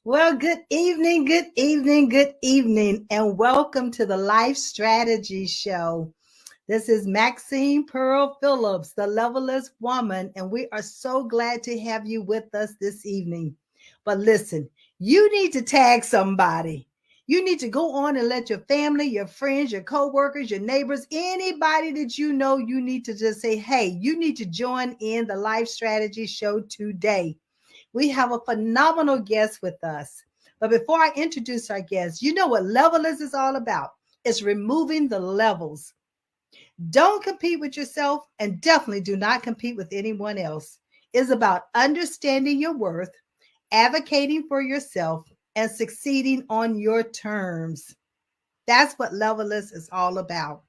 Well, good evening, and welcome to the Life Strategy Show. This is Maxine Pearl Phillips, the Levelist Woman, and we are so glad to have you with us this evening. But listen, you need to tag somebody. You need to go on and let your family, your friends, your coworkers, your neighbors, anybody that you know, you need to just say, hey, you need to join in the Life Strategy Show today. We have a phenomenal guest with us. But before I introduce our guest, you know what Levelist is all about. It's removing the levels. Don't compete with yourself and definitely do not compete with anyone else. It's about understanding your worth, advocating for yourself, and succeeding on your terms. That's what Levelist is all about.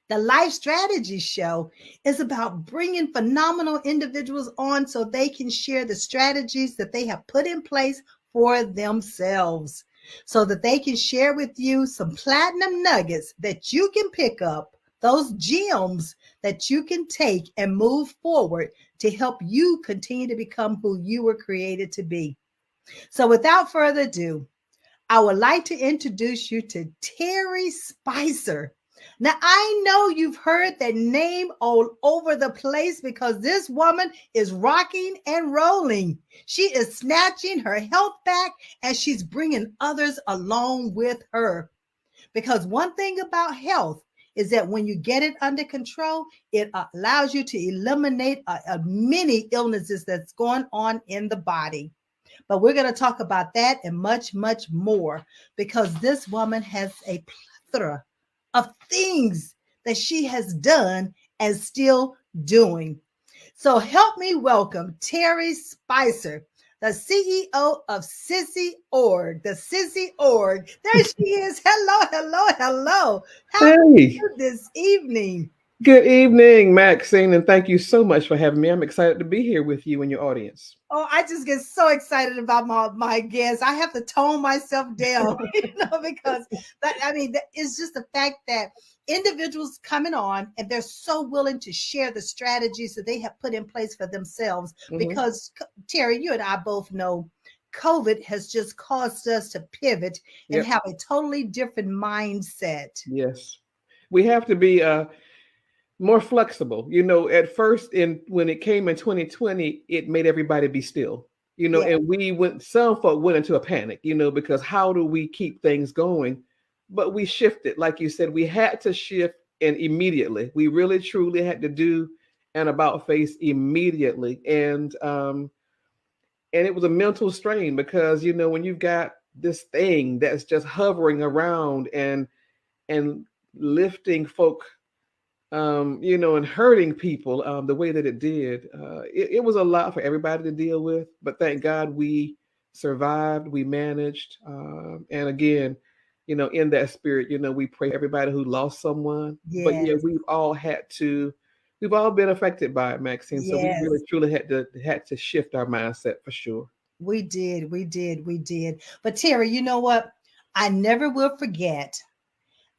The Life Strategy Show is about bringing phenomenal individuals on so they can share the strategies that they have put in place for themselves, so that they can share with you some platinum nuggets that you can pick up, those gems that you can take and move forward to help you continue to become who you were created to be. So, without further ado, I would like to introduce you to Terry Spicer. Now, I know you've heard that name all over the place because this woman is rocking and rolling. She is snatching her health back and she's bringing others along with her. Because one thing about health is that when you get it under control, it allows you to eliminate many illnesses that's going on in the body. But we're going to talk about that and much, much more because this woman has a plethora of things that she has done and still doing. So help me welcome Terry Spicer, the CEO of Sissy Org, the Sissy Org. There she is. Hello, hello, hello. How are Hey, you this evening? good evening, Maxine, and thank you so much for having me. I'm excited to be here with you and your audience. Oh, I just get so excited about my guests. I have to tone myself down, because it's just the fact that individuals coming on and they're so willing to share the strategies that they have put in place for themselves. Hmm. Because Terry, you and I both know COVID has just caused us to pivot and Yep. have a totally different mindset. Yes. We have to be more flexible. At first, in when it came in 2020, it made everybody be still. Yeah. And some folk went into a panic. Because how do we keep things going? But we shifted, like you said, we had to shift, and immediately, we really truly had to do an about face immediately, and it was a mental strain because when you've got this thing that's just hovering around and lifting folk, and hurting people the way that it did, it was a lot for everybody to deal with, but thank God we survived, we managed, and again, in that spirit, we pray for everybody who lost someone. But yeah, Yes. we've all been affected by it, Maxine. So we really Yes. truly had to shift our mindset for sure. We did. But Terry, you know what? I never will forget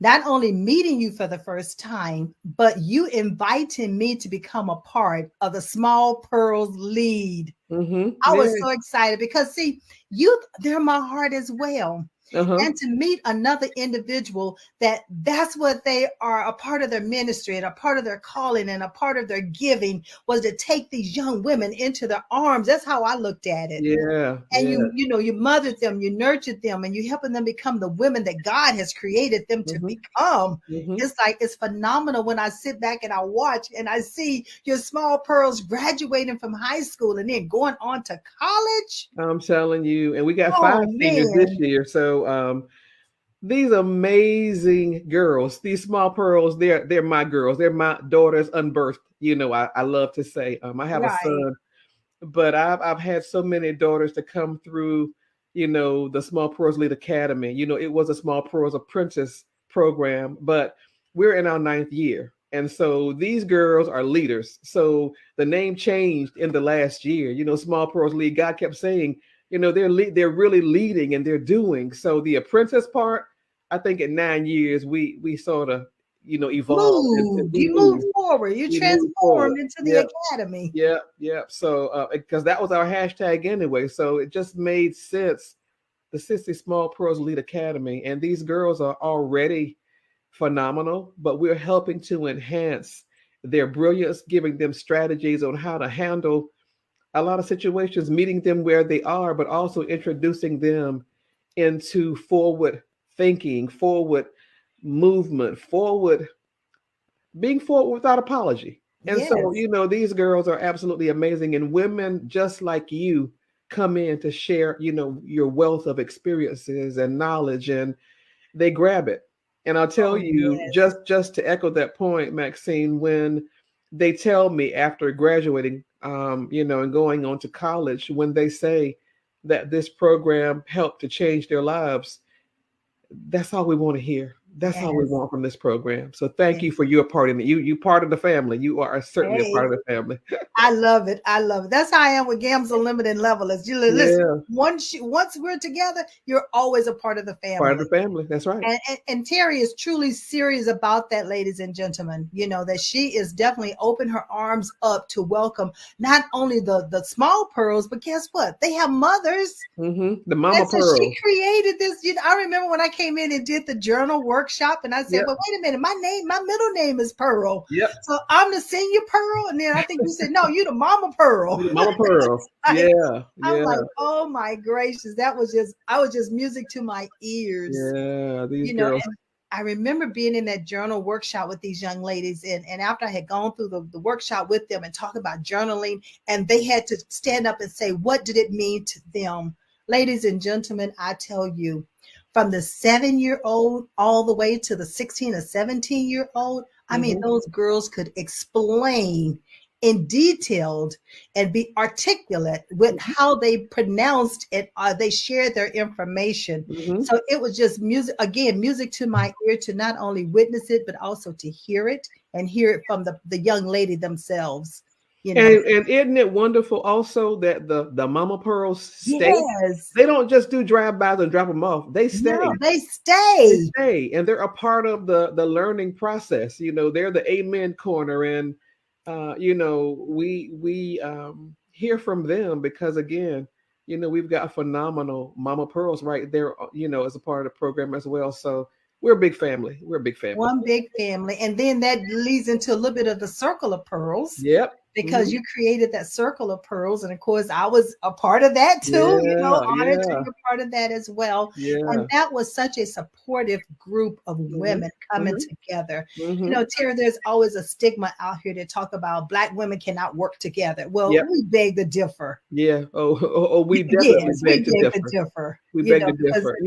not only meeting you for the first time, but you inviting me to become a part of the Small Pearls lead. Mm-hmm. I was Yeah. so excited because see, you they're my heart as well. Uh-huh. And to meet another individual that's what they are, a part of their ministry and a part of their calling and a part of their giving was to take these young women into their arms. That's how I looked at it. Yeah. And Yeah. you mothered them, you nurtured them, and you helping them become the women that God has created them to Mm-hmm. become. Mm-hmm. It's like it's phenomenal when I sit back and I watch and I see your small pearls graduating from high school and then going on to college. I'm telling you, and we got Oh 5 seniors this man. year. So these amazing girls, these small pearls, they're my girls. They're my daughters unbirthed. I love to say. I have a Right. son, but I've had so many daughters to come through, the Small Pearls Lead Academy. It was a Small Pearls Apprentice program, but we're in our ninth year. And so these girls are leaders. So the name changed in the last year. Small Pearls Lead. God kept saying, they're really leading and they're doing. So the apprentice part, I think in 9 years we sort of evolved and Moved. we You moved moved. forward. You We moved forward. transformed into the Yeah, academy. yeah, yeah. So because that was our hashtag anyway, so it just made sense. The 60 Small Pearls Elite Academy, and these girls are already phenomenal, but we're helping to enhance their brilliance, giving them strategies on how to handle a lot of situations, meeting them where they are, but also introducing them into forward thinking, forward movement, forward being forward without apology. And so, Yes. these girls are absolutely amazing. And women just like you come in to share, your wealth of experiences and knowledge, and they grab it. And I'll tell Oh, you, yes. just to echo that point, Maxine, when they tell me after graduating, and going on to college, when they say that this program helped to change their lives, that's all we want to hear. That's all we Yes. want from this program. So thank Yes. you for your part in it. You part of the family. You are certainly a part Hey. of the family. I love it. I love it. That's how I am with Gams Unlimited Levelers. You listen. Yeah, Once we're together, you're always a part of the part of family. the family. That's right. And Terry is truly serious about that, ladies and gentlemen. That she is definitely open her arms up to welcome not only the small pearls, but guess what? They have mothers. The And Mama so she Pearl. created this. I remember when I came in and did the journal workshop, and I said, Yep. "Well, wait a minute, my middle name is Pearl, Yep. so I'm the senior Pearl." And then I think you said, "No, you the Mama Pearl." You the Mama Pearl. Like, Yeah. I'm Yeah. like, "Oh my gracious, I was just music to my ears." Yeah. These you know girls. and I remember being in that journal workshop with these young ladies, and after I had gone through the workshop with them and talk about journaling, and they had to stand up and say what did it mean to them. Ladies and gentlemen, I tell you, from the 7-year-old all the way to the 16 or 17-year-old, I mean, hmm those girls could explain in detailed and be articulate with how they pronounced it. They shared their information. hmm So it was just music, again, music to my ear, to not only witness it, but also to hear it and hear it from the young lady themselves, you know. And isn't it wonderful also that the Mama Pearls stay? Yes. They don't just do drive-bys and drop them off. They No, stay. they They stay. stay, and they're a part of the learning process. They're the amen corner, and we hear from them because again, we've got phenomenal Mama Pearls right there, as a part of the program as well. So we're a big family. We're a big family. One big family. And then that leads into a little bit of the circle of pearls, Yep. because hmm you created that circle of pearls. And of course, I was a part of that too, Yeah. honored to Yeah. be a part of that as well. And Yeah. that was such a supportive group of hmm women coming hmm together. hmm Terry, there's always a stigma out here that talk about Black women cannot work together. Well, Yep. we beg to differ. Yeah. Oh, we definitely Yes, we beg to beg to differ. differ, We beg to because differ.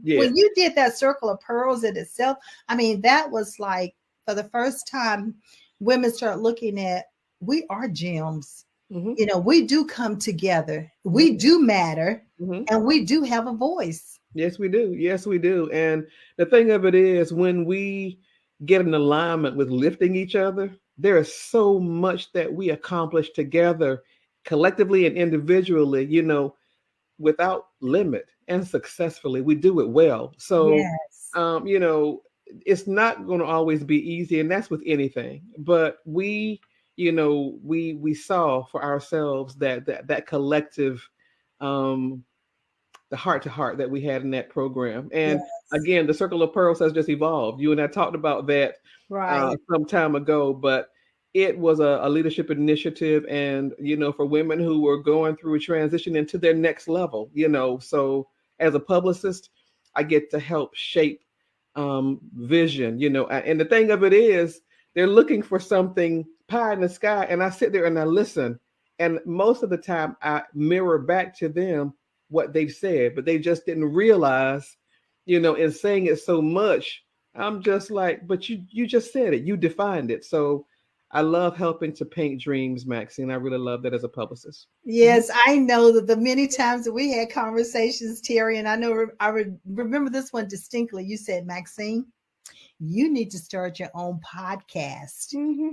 Yeah. when you did that circle of pearls in itself, I mean, that was like for the first time, women start looking at, we are gems. hmm We do come together. We hmm do matter, hmm and we do have a voice. Yes, we do. Yes, we do. And the thing of it is, when we get in alignment with lifting each other, there is so much that we accomplish together, collectively and individually, without limit and successfully. We do it well. So, Yes. um, you know, it's not going to always be easy, and that's with anything. But we saw for ourselves that collective um the heart to heart that we had in that program. And Yes. again, the Circle of Pearls has just evolved. You and I talked about that Right. some time ago, but it was a leadership initiative, and for women who were going through a transition into their next level. So as a publicist, I get to help shape vision. And the thing of it is, they're looking for something pie in the sky, and I sit there and I listen, and most of the time I mirror back to them what they've said, but they just didn't realize, in saying it so much, I'm just like, but you just said it, you defined it. So I love helping to paint dreams, Maxine. I really love that as a publicist. Yes, I know that the many times that we had conversations, Terry, and I know remember this one distinctly. You said, Maxine, you need to start your own podcast. hmm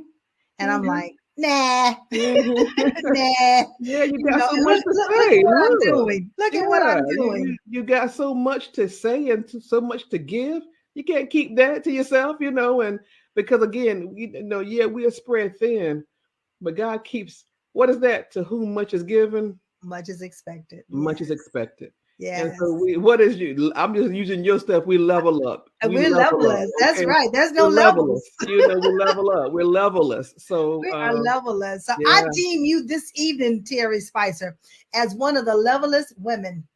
And I'm hmm like, nah, hmm nah. Yeah, you got so And much look, to look at say. what I'm Look, doing. Look at what yeah, I'm doing. you got so much to say and so much to give. You can't keep that to yourself, and because again, yeah, we are spread thin, but God keeps, what is that? To whom much is given, Much is expected. much is Yes. expected. And so Yes. what is you? I'm just using your stuff. We level up. And We we're level up. levelers. That's Okay. right. There's no We're levels. levelers. We level up. We're levelers. So, We are levelers. So I yeah, deem you this evening, Terry Spicer, as one of the levelest women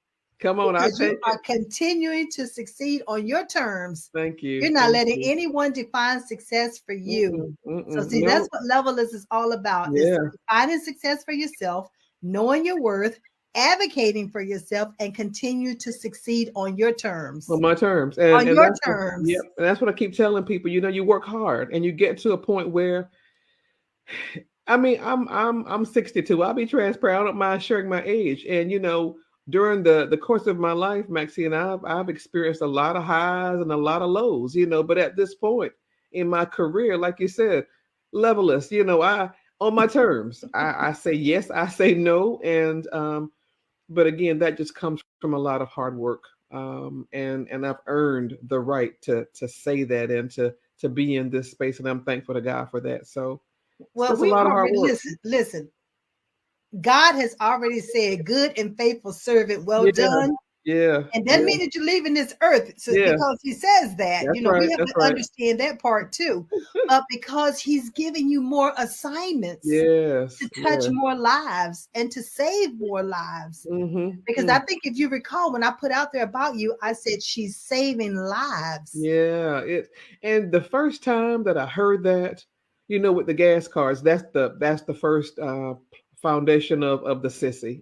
come on. I because you take it. are continuing to succeed on your terms. Thank You're you. not Thank letting you. anyone define success for you. Mm-mm, So mm-mm. see, that's No. what levelers is all about is Yeah. defining success for yourself, knowing your worth, advocating for yourself, and continue to succeed on your terms. On my terms. On And your that's what, yep. terms. And that's what I keep telling people. You work hard and you get to a point where, I mean, I'm 62. I'll be transparent. I don't mind sharing my age. And during the course of my life, Maxine, I've experienced a lot of highs and a lot of lows. But at this point in my career, like you said, levelist. I on my terms. I say yes, I say no, and but again, that just comes from a lot of hard work. And I've earned the right to say that and to be in this space, and I'm thankful to God for that. So it's Well, just a we lot of hard already work. listen. God has already said, "Good and faithful servant, well Yeah, done." yeah, And that yeah, mean that you're leaving this earth yeah. because he says that. That's We right. have That's to right. understand that part too. But because he's giving you more assignments to Yes, touch yeah. more lives and to save more lives. Because I Mm-hmm. think if you recall, when I put out there about you, I said she's saving lives. Yeah, and the first time that I heard that, with the gas cards, that's the first foundation of the sissy.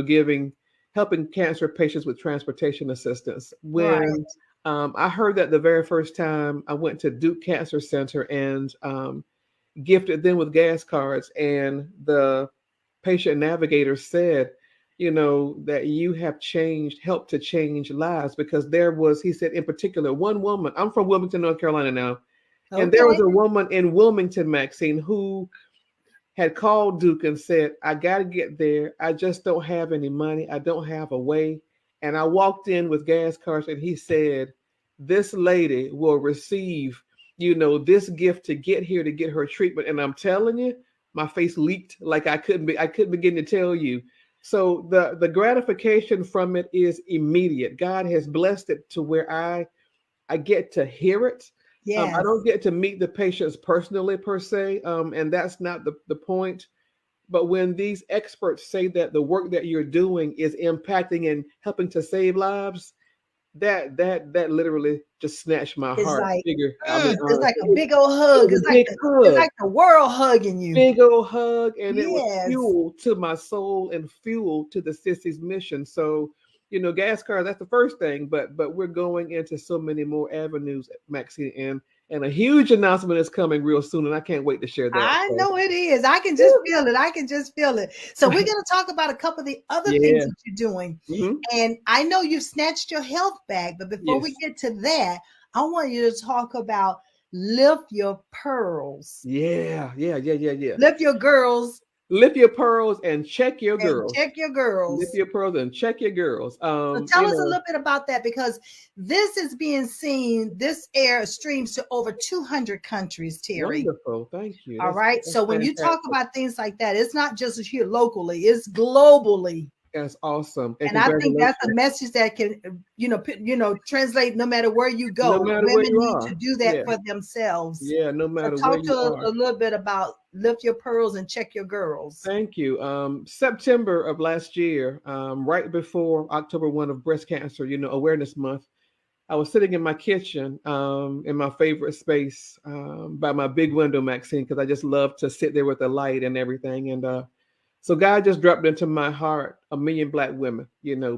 Giving helping cancer patients with transportation assistance. Right. When I heard that the very first time, I went to Duke Cancer Center and gifted them with gas cards, and the patient navigator said, that you have helped to change lives, because he said, in particular, one woman. I'm from Wilmington, North Carolina now, and there was Okay. a woman in Wilmington, Maxine, who had called Duke and said, I got to get there. I just don't have any money. I don't have a way. And I walked in with gas cards, and he said, this lady will receive, this gift to get here to get her treatment. And I'm telling you, my face leaked like I couldn't begin to tell you. So the gratification from it is immediate. God has blessed it to where I get to hear it. I Yes. don't get to meet the patients personally per se, and that's not the point. But when these experts say that the work that you're doing is impacting and helping to save lives, that literally just snatched my It's heart. like Figure, I mean, it's like a it, big old it hug. was It's a like big it's hug, like the world hugging you. big old hug, and it was Yes. fuel to my soul and fuel to the sissy's mission. So, gas cars, that's the first thing, but we're going into so many more avenues, Maxine, and a huge announcement is coming real soon, and I can't wait to share that. I So, know it is. I can just feel it. I can just feel it. So we're going to talk about a couple of the other things yeah. that you're doing. Hmm. And I know you've snatched your health back, but before we Yes. get to that, I want you to talk about lift your pearls. Yeah. Yeah. Yeah. Yeah. Yeah. Lift your girls Lift your pearls and check your and girls. check your Lift girls. your pearls and check your girls. So tell us a little bit about that because this is being seen, this air streams to over 200 countries, Terry. Wonderful. Thank you. All That's right. that's So when you talk fantastic. about things like that, it's not just here locally, it's globally. That's awesome. And And I think that's a congratulations. message that can, translate no matter where you No go. matter where Women you need are. to do that Yeah. for themselves. Yeah. No So matter where talk to you us are. a little bit about lift your pearls and check your girls. Thank you. September of last year, right before October 1 of Breast Cancer, Awareness Month, I was sitting in my kitchen, in my favorite space, by my big window, Maxine, because I just love to sit there with the light and everything. And so God just dropped into my heart 1 million Black women,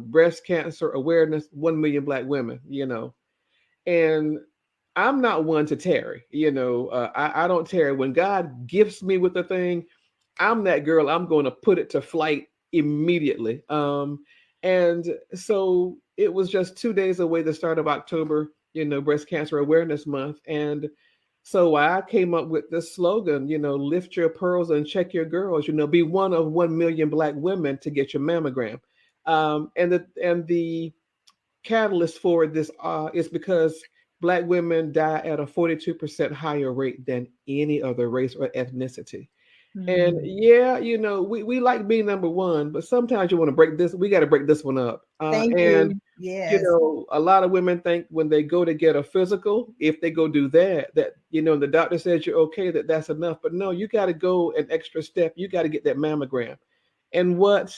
breast cancer awareness, 1 million Black women, and I'm not one to tarry, I don't tarry. When God gifts me with a thing, I'm that girl. I'm going to put it to flight immediately. And so it was just 2 days away, the start of October, Breast Cancer Awareness Month. And so I came up with this slogan, lift your pearls and check your girls, be one of 1 million Black women to get your mammogram. And the catalyst for this is because Black women die at a 42% higher rate than any other race or ethnicity. And Mm. yeah, we like being number one, but sometimes you want to break this. We got to break this one up. Thank And you. Yes. a lot of women think when they go to get a physical, if they go do that, the doctor says you're okay, that's enough. But no, you got to go an extra step. You got to get that mammogram. And what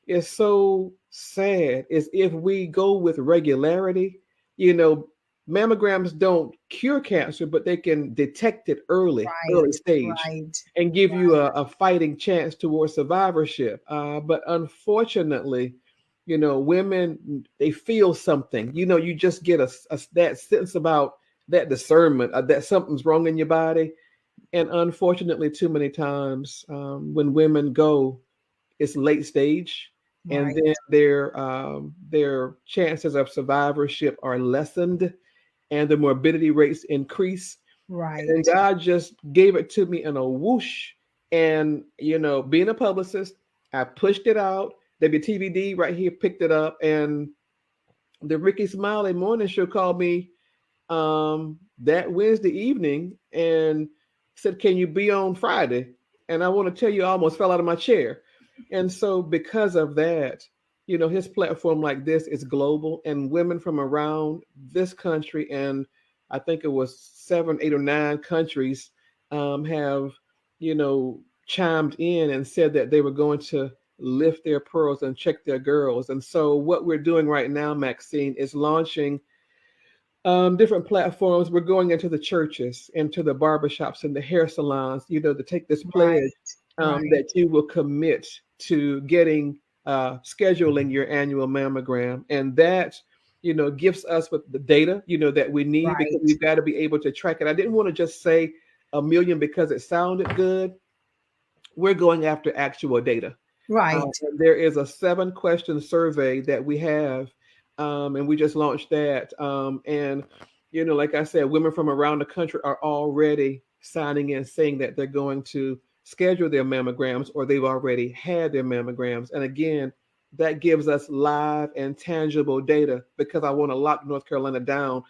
is so sad is if we go with regularity, you know, mammograms don't cure cancer, but they can detect it early Right. stage, Right. and give you Right. a fighting chance towards survivorship. But unfortunately, women, they feel something. You just get that sense about that discernment that something's wrong in your body. And unfortunately, too many times when women go, it's late stage, and Right. then their chances of survivorship are lessened, and the morbidity rates increase. And Right. God just gave it to me in a whoosh. And being a publicist, I pushed it out. WTVD right here picked it up, and the Ricky Smiley morning show called me that Wednesday evening and said, "Can you be on Friday?" And I want to tell you, I almost fell out of my chair. And so, because of that, his platform like this is global, and women from around this country, and I think it was 7, 8, or 9 countries, have, chimed in and said that they were going to lift their pearls and check their girls. And so, what we're doing right now, Maxine, is launching different platforms. We're going into the churches, into the barbershops, and the hair salons, to take this pledge Right. Right. that you will commit to getting, scheduling your annual mammogram. And that, gives us with the data, that we need, because Right. we've got to be able to track it. I didn't want to just say a million because it sounded good. We're going after actual data. Right. And there is a 7-question survey that we have, and we just launched that. And like I said, women from around the country are already signing in, saying that they're going to schedule their mammograms, or they've already had their mammograms. And again, that gives us live and tangible data, because I want to lock North Carolina down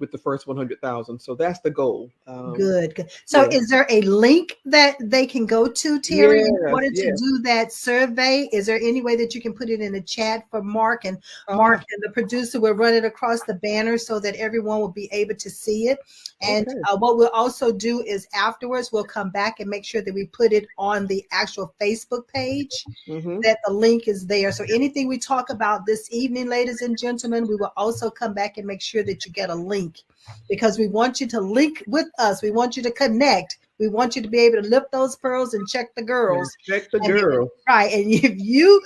with the first 100,000. So that's the goal. Good. Good. So, Yeah. is there a link that they can go to, Terry, in Yes. order to Yes. do that survey? Is there any way that you can put it in the chat for Mark, and Uh-huh. the producer will run it across the banner so that everyone will be able to see it? And Okay. what we'll also do is afterwards, we'll come back and make sure that we put it on the actual Facebook page, Mm-hmm. that the link is there. So anything we talk about this evening, ladies and gentlemen, we will also come back and make sure that you get a link, because we want you to link with us. We want you to connect. We want you to be able to lift those pearls and check the And girls. check the And girl. right. And if you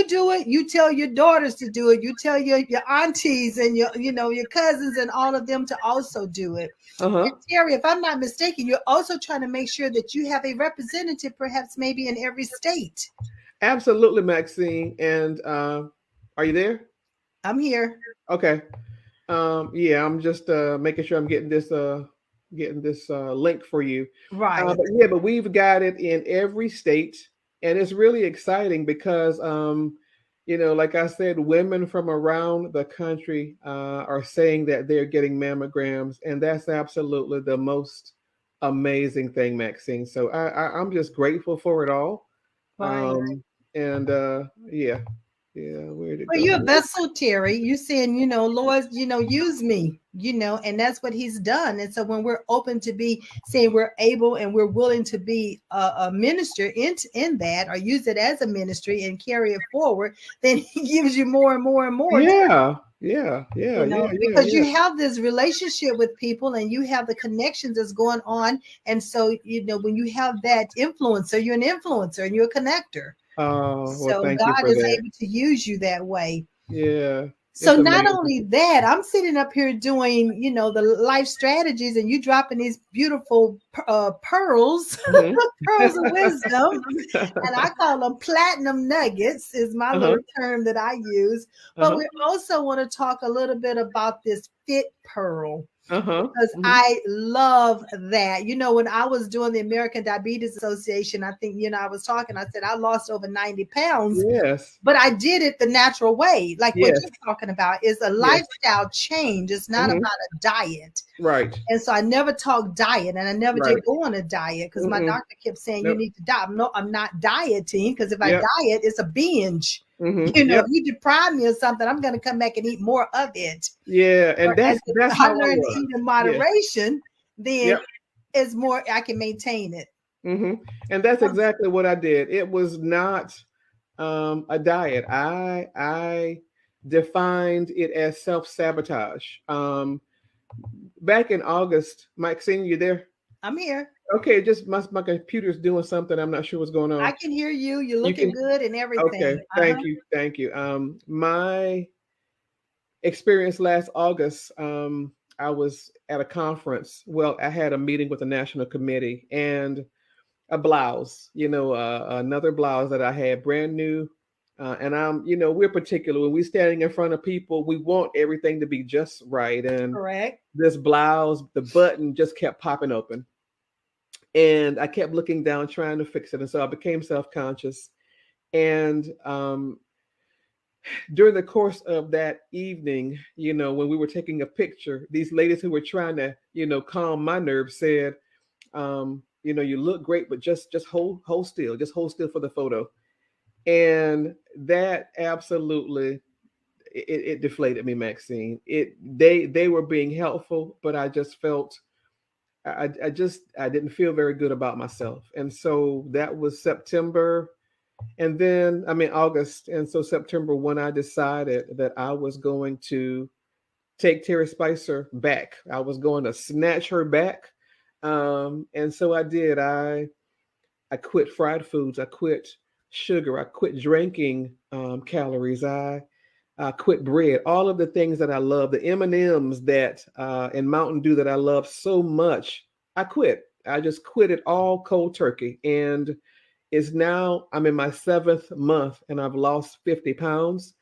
do it, you tell your daughters to do it. You tell your aunties and your cousins and all of them to also do it. Uh-huh. And Terry, if I'm not mistaken, you're also trying to make sure that you have a representative, perhaps maybe in every state. Absolutely, Maxine. And are you there? I'm here. Okay. Yeah, I'm just making sure I'm getting this link for you. Right. But we've got it in every state, and it's really exciting because like I said, women from around the country are saying that they're getting mammograms, and that's absolutely the most amazing thing, Maxine. So I'm just grateful for it all. Right. And yeah, where'd it Well, go? you're a vessel, Terry. You saying, Lord, use me, and that's what he's done. And so when we're open to be saying we're able and we're willing to be a minister in that, or use it as a ministry and carry it forward, then he gives you more and more and more, Yeah, yeah, yeah, yeah, yeah, because yeah. you have this relationship with people and you have the connections that's going on. And so, when you have that influencer, you're an influencer and you're a connector. Oh, well, So thank you God for is that. able to use you that way. Yeah, So it's not amazing. only that, I'm sitting up here doing, the life strategies, and you dropping these beautiful pearls, Mhm. pearls of wisdom, and I call them platinum nuggets is my Uh-huh, little term that I use. But uh-huh. we also want to talk a little bit about this fit pearl. Uh-huh. because Hmm. I love that. You know, when I was doing the American Diabetes Association, I think, you know, I was talking, I said I lost over 90 pounds, Yes. but I did it the natural way. Like what Yes. you're talking about is a Yes. lifestyle change. It's not Hmm. about a diet. Right. And so I never talked diet, and I never Right. did go on a diet because my Mm-mm. doctor kept saying you Nope. need to diet. I'm not dieting because if I Yep. diet, it's a binge. Hmm. You know, if Yep. you deprive me of something, I'm going to come back and eat more of it. Yeah. And Whereas if that's I how I learn to was. eat in Yes. moderation, then Yep. it's more, I can maintain it. Hmm. And that's exactly what I did. It was not a diet. I defined it as self sabotage. Back in August, Maxine, you there? I'm here. Okay, just my computer's doing something. I'm not sure what's going I on. can hear you. You're You looking can. good and Okay, everything. Uh huh. thank you, thank you. My experience last August, I was at a conference. Well, I had a meeting with the national committee and a blouse, another blouse that I had brand new. And we're particular when we're standing in front of people, we want everything to be just right. And Correct. this blouse, the button just kept popping open. And I kept looking down, trying to fix it. And so I became self conscious. And during the course of that evening, when we were taking a picture, these ladies who were trying to, calm my nerves said, you look great, but just hold still, just hold still for the photo. And that absolutely it deflated me, Maxine. They were being helpful, but I just felt I didn't feel very good about myself. And so that was September, and then I mean August, and so September when I decided that I was going to take Terry Spicer back. I was going to snatch her back. And so I did. I quit fried foods. I quit sugar. I quit drinking calories. I quit bread. All of the things that I love, the M&Ms that and Mountain Dew that I love so much, I quit. I just quit it all cold turkey. And it's now I'm in my seventh month and I've lost 50 pounds.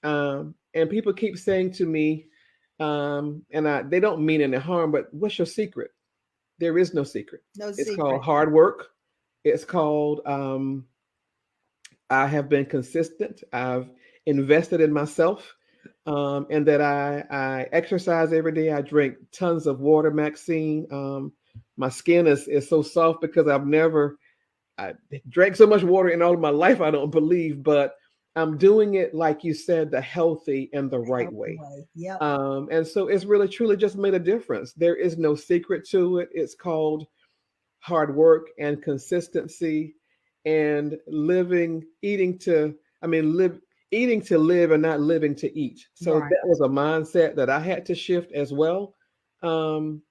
And people keep saying to me, they don't mean any harm, but what's your secret? There is no secret. No It's called secret. hard work. It's called I have been consistent. I've invested in myself, and that I exercise every day. I drink tons of water, Maxine. My skin is so soft because I drank so much water in all of my life. I don't believe, but I'm doing it like you said, the healthy and the right Healthy way. way. Yep. And so it's really truly just made a difference. There is no secret to it. It's called hard work and consistency and eating to live and not living to eat. So Right. that was a mindset that I had to shift as well. Um,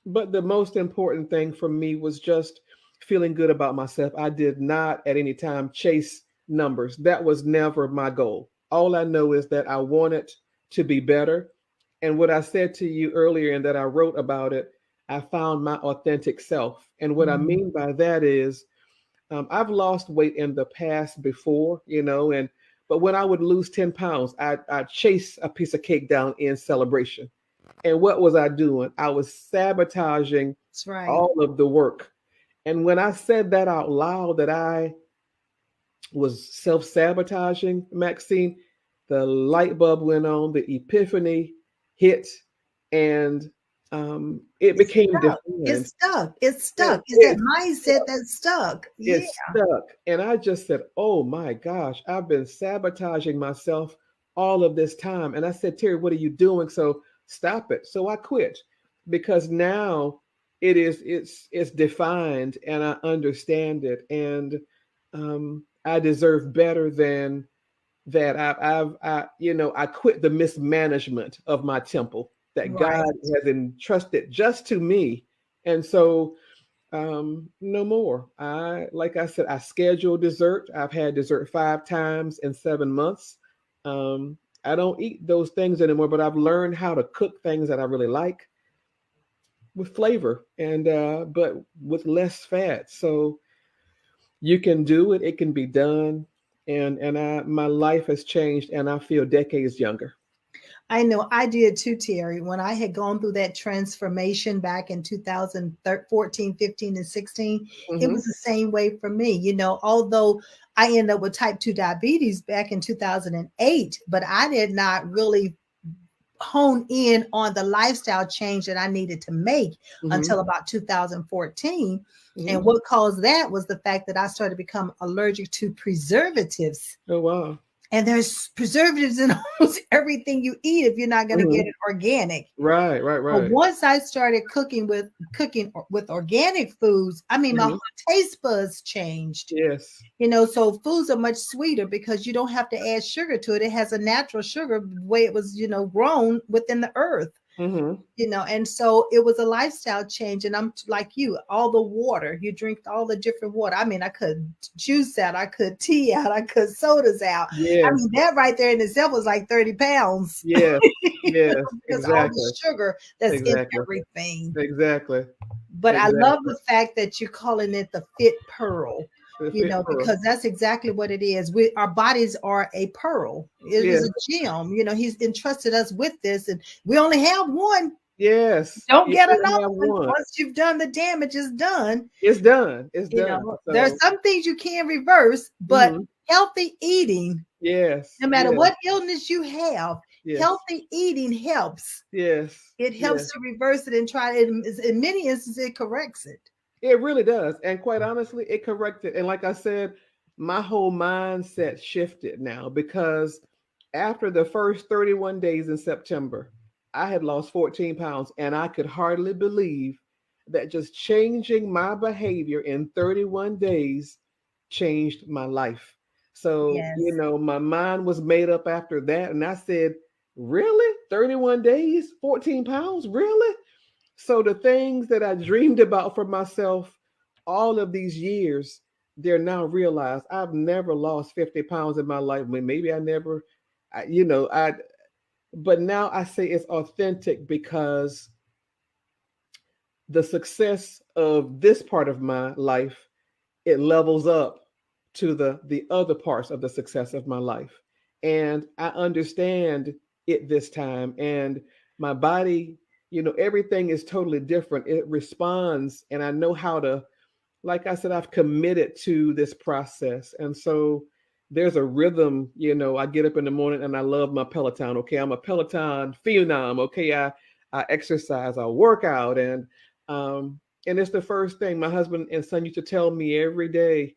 but the most important thing for me was just feeling good about myself. I did not at any time chase numbers. That was never my goal. All I know is that I wanted to be better. And what I said to you earlier and that I wrote about it, I found my authentic self. And what I Mhm. mean by that is I've lost weight in the past before, and but when I would lose 10 pounds, I'd chase a piece of cake down in celebration. And what was I doing? I was sabotaging That's right. all of the work. And when I said that out loud, that I was self sabotaging, Maxine, the light bulb went on, the epiphany hit, and it It's became stuck. It's defined. stuck. It's It, stuck. It's that it, mindset that's stuck. Yeah. it stuck. And I just said, oh my gosh, I've been sabotaging myself all of this time. And I said, Terry, what are you doing? So stop it. So I quit because now it's defined and I understand it. And I deserve better than that. I quit the mismanagement of my temple that God Right. has entrusted just to me. And so no more. Like I said, I schedule dessert. I've had dessert 5 times in 7 months. I don't eat those things anymore, but I've learned how to cook things that I really like with flavor and but with less fat. So you can do it, it can be done. And my life has changed and I feel decades younger. I know I did too, Terry. When I had gone through that transformation back in 2014, 15, and 16, it Hmm. was the same way for me. Although I ended up with type 2 diabetes back in 2008, but I did not really hone in on the lifestyle change that I needed to make Hmm. until about 2014. Hmm. And what caused that was the fact that I started to become allergic to preservatives. Oh wow. And there's preservatives in almost everything you eat if you're not going to Hmm. get it organic. Right, right, But right. once I started cooking with organic foods, I mean, my Hmm. whole taste buds changed. Yes. So foods are much sweeter because you don't have to add sugar to it. It has a natural sugar the way it was, grown within the earth. Hmm. And so it was a lifestyle change. And I'm like you, all the water, you drink all the different water. I mean, I could juice out, I could tea out, I could sodas out. I Yes. mean, that right there in itself was like 30 pounds Yes. Yes. because all the Exactly. sugar that's in Exactly. everything. Exactly. But I love Exactly. the fact that you're calling it the fit pearl, The fit pearl. because that's exactly what it is. Our bodies are a pearl. It is Yes. a gem. He's entrusted us with this, and we only have one. Yes. Don't You get only another have one. one. Once you've done the damage, it's done. It's done. It's done. There are So, some things you can reverse, but mhm. healthy eating, Yes. no matter Yes. what illness you have, Yes. healthy eating helps. Yes. It Yes. helps to reverse it and try it. In many instances, it corrects it. It really does. And quite honestly, it corrected. And like I said, my whole mindset shifted now because after the first 31 days in September, I had lost 14 pounds and I could hardly believe that just changing my behavior in 31 days changed my life. So, Yes. my mind was made up after that. And I said, really? 31 days, 14 pounds? Really? So the things that I dreamed about for myself all of these years, they're now realized. I've never lost 50 pounds in my life. Maybe I never, but now I say it's authentic because the success of this part of my life, it levels up to the other parts of the success of my life. And I understand it this time. And my body, everything is totally different. It responds, and I know how to, like I said, I've committed to this process. And so there's a rhythm. I get up in the morning and I love my Peloton. Okay. I'm a Peloton phenom. Okay. I exercise, I work out, um, and it's the first thing my husband and son used to tell me every day,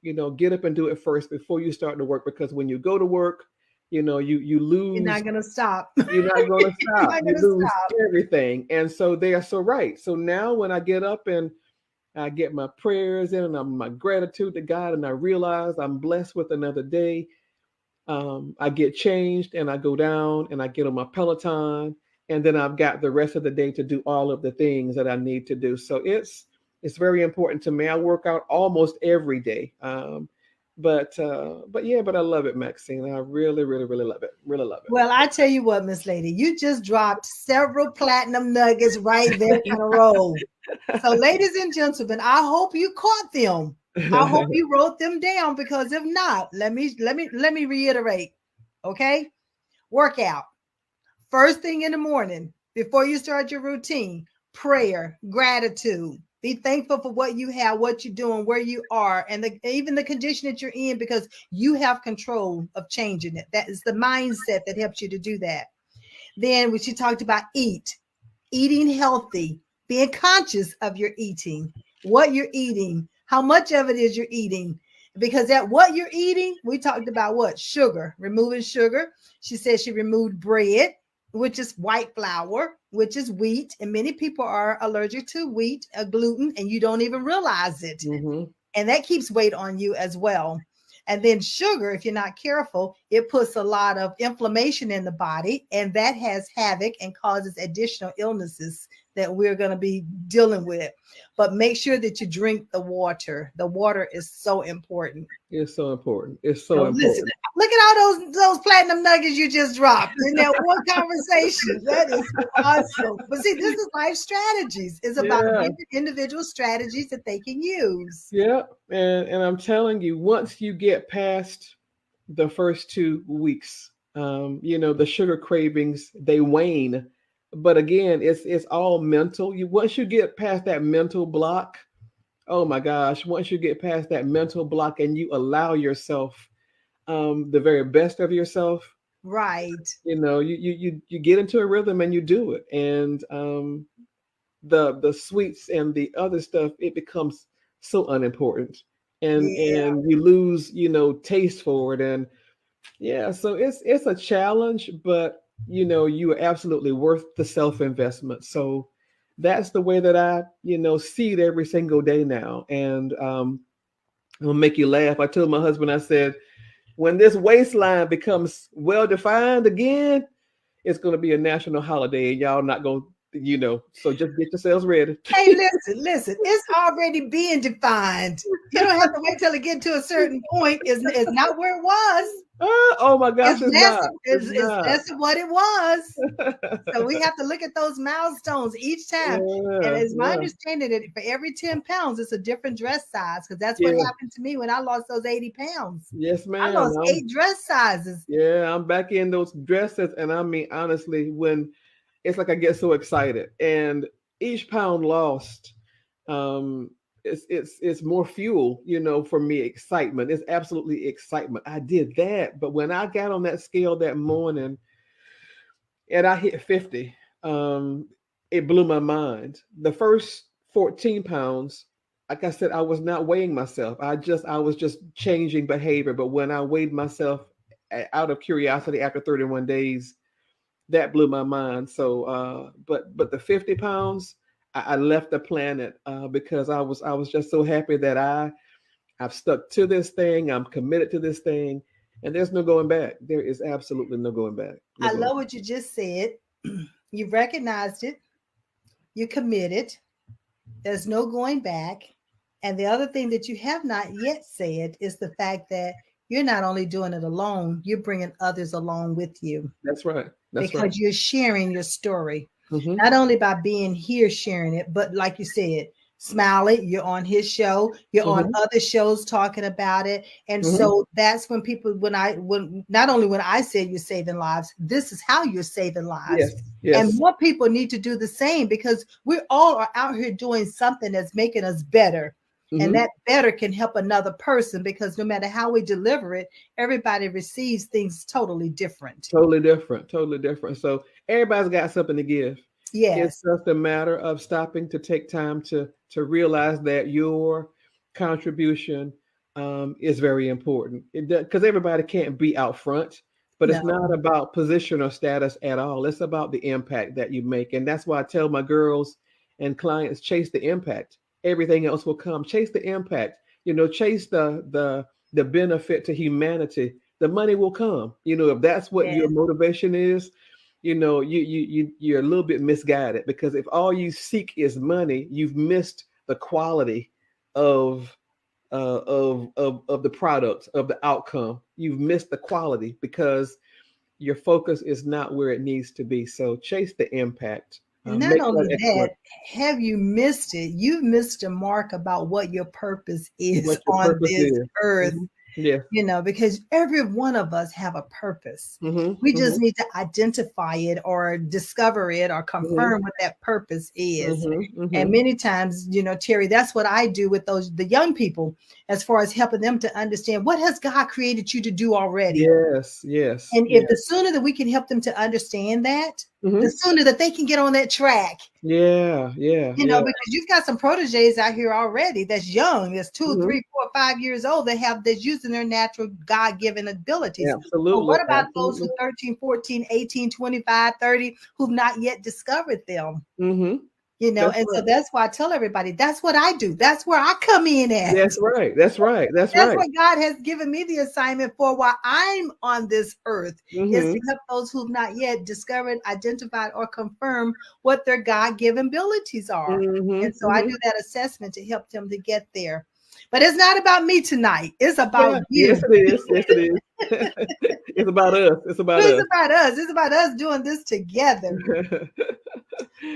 get up and do it first before you start to work, because when you go to work, you You're lose. not gonna stop. You're not going to You're stop. not You gonna lose stop. everything. And so they are so right. So now when I get up and I get my prayers in and my gratitude to God, and I realize I'm blessed with another day, I get changed and I go down and I get on my Peloton, and then I've got the rest of the day to do all of the things that I need to do. So it's very important to me. I work out almost every day. But I love it, Maxine. I really, really, really love it. Really love Well, I tell you what, Miss Lady, you just dropped several platinum nuggets right there in a row. So, ladies and gentlemen, I hope you caught them. I hope it. you wrote them down, because if not, let me reiterate. Okay? Workout. First thing in the morning, before you start your routine, prayer, gratitude. Be thankful for what you have, what you're doing, where you are, and even the condition that you're in, because you have control of changing it. That is the mindset that helps you to do that. Then, when she talked about eating healthy, being conscious of your eating, what you're eating, how much of it is you're eating. Because that what you're eating, we talked about what? Sugar, removing sugar. She said she removed bread, which is white flour, which is wheat. And many people are allergic to wheat, gluten, and you don't even realize it. Hmm. And that keeps weight on you as well. And then sugar, if you're not careful, it puts a lot of inflammation in the body, and that has havoc and causes additional illnesses that we're going to be dealing with. But make sure that you drink the water. The water is so important. It's so important. It's So so listen, important. look at all those platinum nuggets you just dropped in that one conversation. That is awesome. But see, this is life strategies. It's about Yeah. giving individual strategies that they can use. Yeah, and I'm telling you, once you get past the first 2 weeks The sugar cravings, they wane. But again, it's all mental. Once you get past that mental block, oh my gosh, once you get past that mental block and you allow yourself the very best of yourself, Right. you get into a rhythm and you do it. And the sweets and the other stuff, it becomes so unimportant. Yeah. And you lose, taste for it. And yeah, so it's a challenge, but you are absolutely worth the self-investment. So that's the way that I, see it every single day now. And I'm gonna make you laugh. I told my husband, I said, when this waistline becomes well defined again, it's gonna be a national holiday, and y'all not gonna, so just get yourselves ready. Hey, listen, it's already being defined. You don't have to wait till it get to a certain point. It's not where it was. Oh my gosh, It's it's less, not. It's it's not. less of what it was. So we have to look at those milestones each time. And Yeah, it's my yeah, understanding that for every 10 pounds, it's a different dress size, because that's what yeah. happened to me when I lost those 80 pounds. Yes, I ma'am. lost 8 dress sizes. Yeah, I'm back in those dresses, and I mean, honestly, when it's like I get so excited, and each pound lost, um, it's more fuel, for me. Excitement. It's absolutely excitement. I did that, but when I got on that scale that morning and I hit 50, it blew my mind. The first 14 pounds, like I said, I was not weighing myself. I was just changing behavior. But when I weighed myself out of curiosity after 31 days, that blew my mind. So, but the 50 pounds, I left the planet because I was just so happy that I've stuck to this thing. I'm committed to this thing, and there's no going back. There is absolutely no going back. No I going love back. what you just said. You recognized it, you committed, there's no going back. And the other thing that you have not yet said is the fact that you're not only doing it alone, you're bringing others along with you, That's right. That's right. because you're sharing your story, Hmm. not only by being here sharing it, but like you said, Smiley, you're on his show, you're on Hmm. other shows talking about it. And Hmm. so that's when people, when not only when I say you're saving lives, this is how you're saving lives. Yes. And Yes. more people need to do the same, because we all are out here doing something that's making us better. And Hmm. that better can help another person, because no matter how we deliver it, everybody receives things totally different. Totally different. Totally different. So everybody's got something to give. It's Yes. just a matter of stopping to take time to realize that your contribution is very important. Because everybody can't be out front, but it's No. not about position or status at all. It's about the impact that you make, and that's why I tell my girls and clients, chase the impact. Everything else will come. Chase the impact. Chase the benefit to humanity. The money will come. If that's what your Yes. motivation is, you're a little bit misguided, because if all you seek is money, you've missed the quality of of the product, of the outcome. You've missed the quality because your focus is not where it needs to be. So chase the impact. And not Make that only that, excellent. have you missed it? You've missed a mark about what your purpose is What your on purpose this is. earth. Hmm. Yes. Because every one of us have a purpose. Hmm. We just Hmm. need to identify it or discover it or Hmm. confirm what that purpose is. Hmm. And Hmm. many times, Terry, that's what I do with the young people, as far as helping them to understand, what has God created you to do already. Yes. Yes. And if Yes. the sooner that we can help them to understand that, the Hmm. sooner that they can get on that track. Yeah. Yeah. Yeah. Because you've got some proteges out here already that's young, that's two, Hmm. 3, 4, 5 years old, that's using their natural God-given abilities. But Absolutely. what about those Absolutely. who 13, 14, 18, 25, 30, who've not yet discovered them? Hmm. That's And so right. that's why I tell everybody, that's what I do. That's where I come in at. That's right. That's right. That's That's right. what God has given me the assignment for while I'm on this earth, is to Hmm. help those who've not yet discovered, identified, or confirmed what their God-given abilities are. Hmm. And so I Hmm. do that assessment to help them to get there. But it's not about me tonight. It's about Yeah. Yes, you. it is. Yes, it is. It's about us. It's about It's us. about us. It's about us doing this together.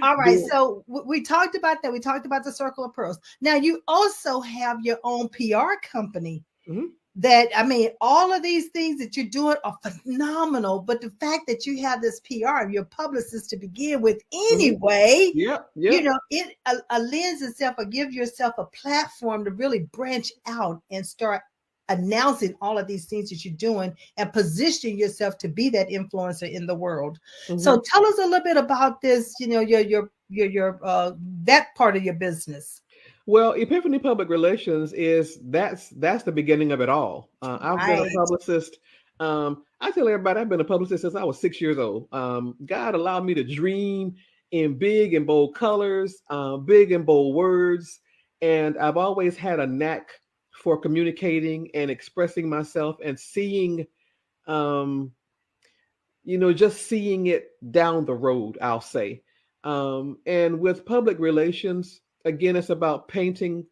All right. Do So we talked about that. We talked about the Circle of Pearls. Now you also have your own PR company. it. Hmm. that, I mean, all of these things that you're doing are phenomenal. But the fact that you have this PR and your publicist to begin with Hmm. anyway, Yep, yep. it lends itself or give yourself a platform to really branch out and start announcing all of these things that you're doing and position yourself to be that influencer in the world. So Hmm. tell us a little bit about this, your that part of your business. Well, Epiphany Public Relations is that's the beginning of it all. I've been a Right. publicist. I tell everybody I've been a publicist since I was 6 years old. God allowed me to dream in big and bold colors, big and bold words, and I've always had a knack for communicating and expressing myself and seeing, um, just seeing it down the road, I'll say. And with public relations, again, it's about painting,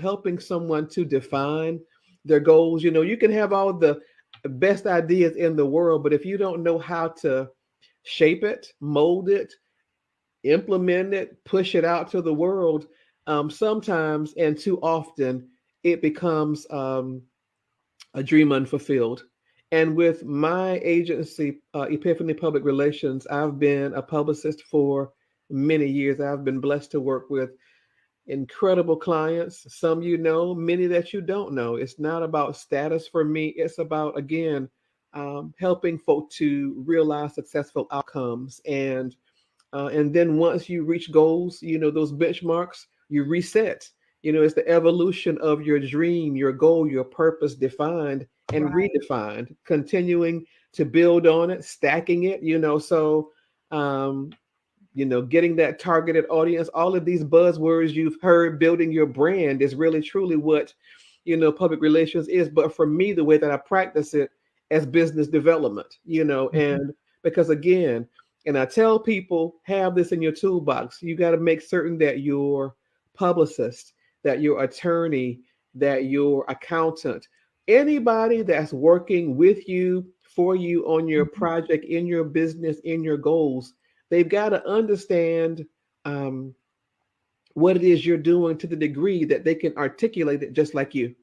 helping someone to define their goals. You can have all the best ideas in the world, but if you don't know how to shape it, mold it, implement it, push it out to the world, sometimes and too often it becomes a dream unfulfilled. And with my agency, Epiphany Public Relations, I've been a publicist for many years. I've been blessed to work with incredible clients, some many that you don't know. It's not about status for me, it's about, again, helping folk to realize successful outcomes. And then once you reach goals, those benchmarks, you reset. It's the evolution of your dream, your goal, your purpose defined and Right. redefined, continuing to build on it, stacking it, so um, getting that targeted audience, all of these buzzwords you've heard, building your brand is really truly what, public relations is. But for me, the way that I practice it as business development, Mhm. and because again, and I tell people, have this in your toolbox. You got to make certain that your publicist, that your attorney, that your accountant, anybody that's working with you, for you on your Mhm. project, in your business, in your goals, they've got to understand um, what it is you're doing to the degree that they can articulate it just like you.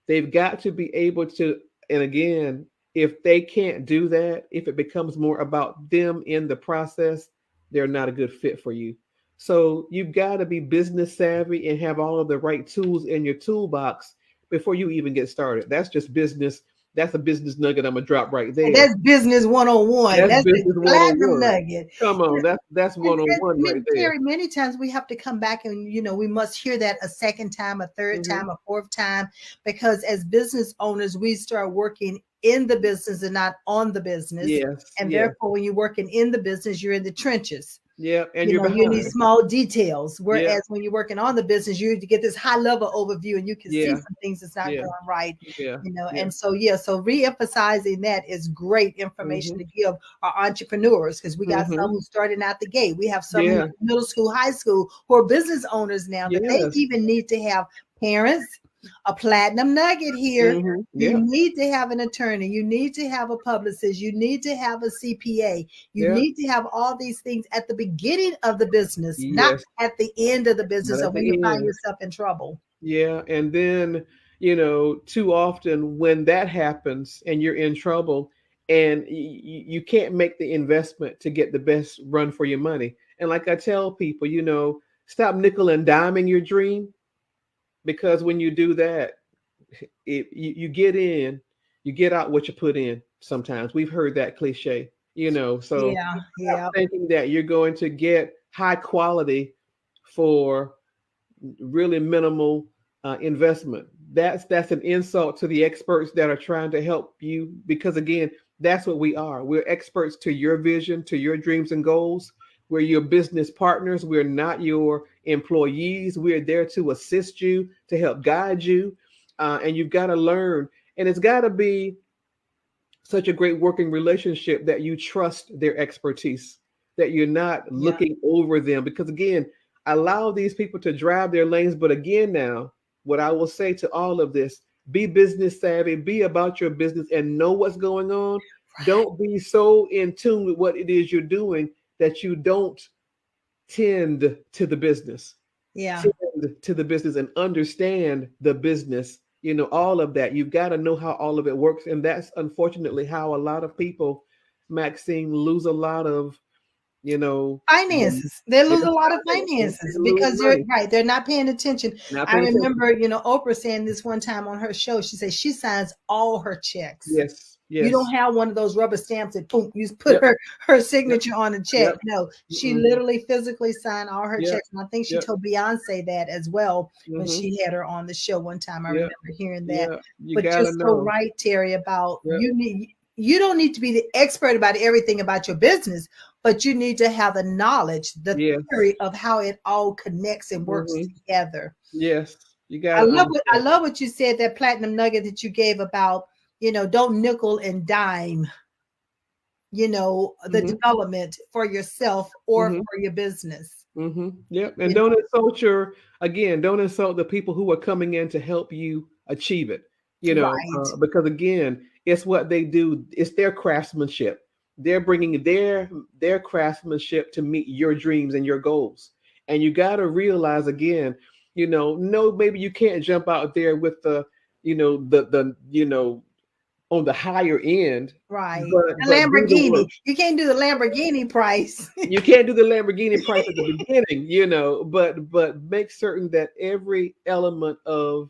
They've got to be able to, and again, if they can't do that, if it becomes more about them in the process, they're not a good fit for you. So you've got to be business savvy and have all of the right tools in your toolbox before you even get started. That's just business. That's a business nugget I'm gonna drop right And there. that's business 101. That's That's the business platinum 101. nugget. Come You on, know, that's and 101 right there. Terry, many times we have to come back and we must hear that a second time, a third Hmm. time, a fourth time, because as business owners, we start working in the business and not on the business. Yes, And yes, therefore, when you're working in the business, you're in the trenches. yeah, and you're You need behind. small details. Yeah, Whereas when you're working on the business, you get this high level overview and you can see yeah, some things that's not yeah, going right. yeah, yeah. And so so re-emphasizing that is great information Hmm. to give our entrepreneurs, because we got some Hmm. who starting out the gate. We have some who Yeah, middle school, high school, who are business owners now, that they yes. even need to have parents. A platinum nugget here. You Yeah, need to have an attorney. You need to have a publicist. You need to have a CPA. You yeah, need to have all these things at the beginning of the business, not yes. at the end of the But business or at when you the find end, yourself in trouble. yeah. And then, too often when that happens and you're in trouble and you can't make the investment to get the best run for your money. And like I tell people, stop nickel and diming your dream, because when you do that, you get in, you get out what you put in. Sometimes we've heard that cliche, so Yeah, stop yeah, thinking that you're going to get high quality for really minimal investment. That's an insult to the experts that are trying to help you, because again, that's what we are. We're experts to your vision, to your dreams and goals. We're your business partners. We're not your employees. We're there to assist you, to help guide you, and you've got to learn. And it's got to be such a great working relationship that you trust their expertise, that you're not yeah. looking over them. Because again, allow these people to drive their lanes. But again, now, what I will say to all of this, be business savvy, be about your business and know what's going on. Don't be so in tune with what it is you're doing that you don't tend to the business, Yeah. tend to the business and understand the business, all of that. You've got to know how all of it works. And that's unfortunately how a lot of people, Maxine, lose a lot of, you know, the, Finances. They yeah, lose a lot of they finances lose because they're money. right. They're not paying attention. Not I paying attention. remember, Oprah saying this one time on her show. She said she signs all her checks. Yes, You don't yes. have one of those rubber stamps that boom, you put Yep, her yep, signature on a check. yep. No, she Mm-mm. literally physically signed all her Yep, checks. And I think she yep. told Beyonce that as well when Mm-hmm. she had her on the show one time. I Yep, remember hearing that. yeah. You But gotta just so know. right, Terry, about Yep. you don't need to be the expert about everything about your business, but you need to have the knowledge, the Yes. theory of how it all connects and works Mm-hmm. together. Yes. You I gotta love what I understand. love what you said, that platinum nugget that you gave about, don't nickel and dime, the Mm-hmm. development for yourself or Mm-hmm. for your business. Yep. And You don't insult don't insult the people who are coming in to help you achieve it. Right. Because again, it's what they do. It's their craftsmanship. They're bringing their craftsmanship to meet your dreams and your goals. And you got to realize again, no, maybe you can't jump out there with the on the higher end, Right. The but do the Lamborghini. work. You can't do the Lamborghini price. You can't do the Lamborghini price at the beginning, but make certain that every element of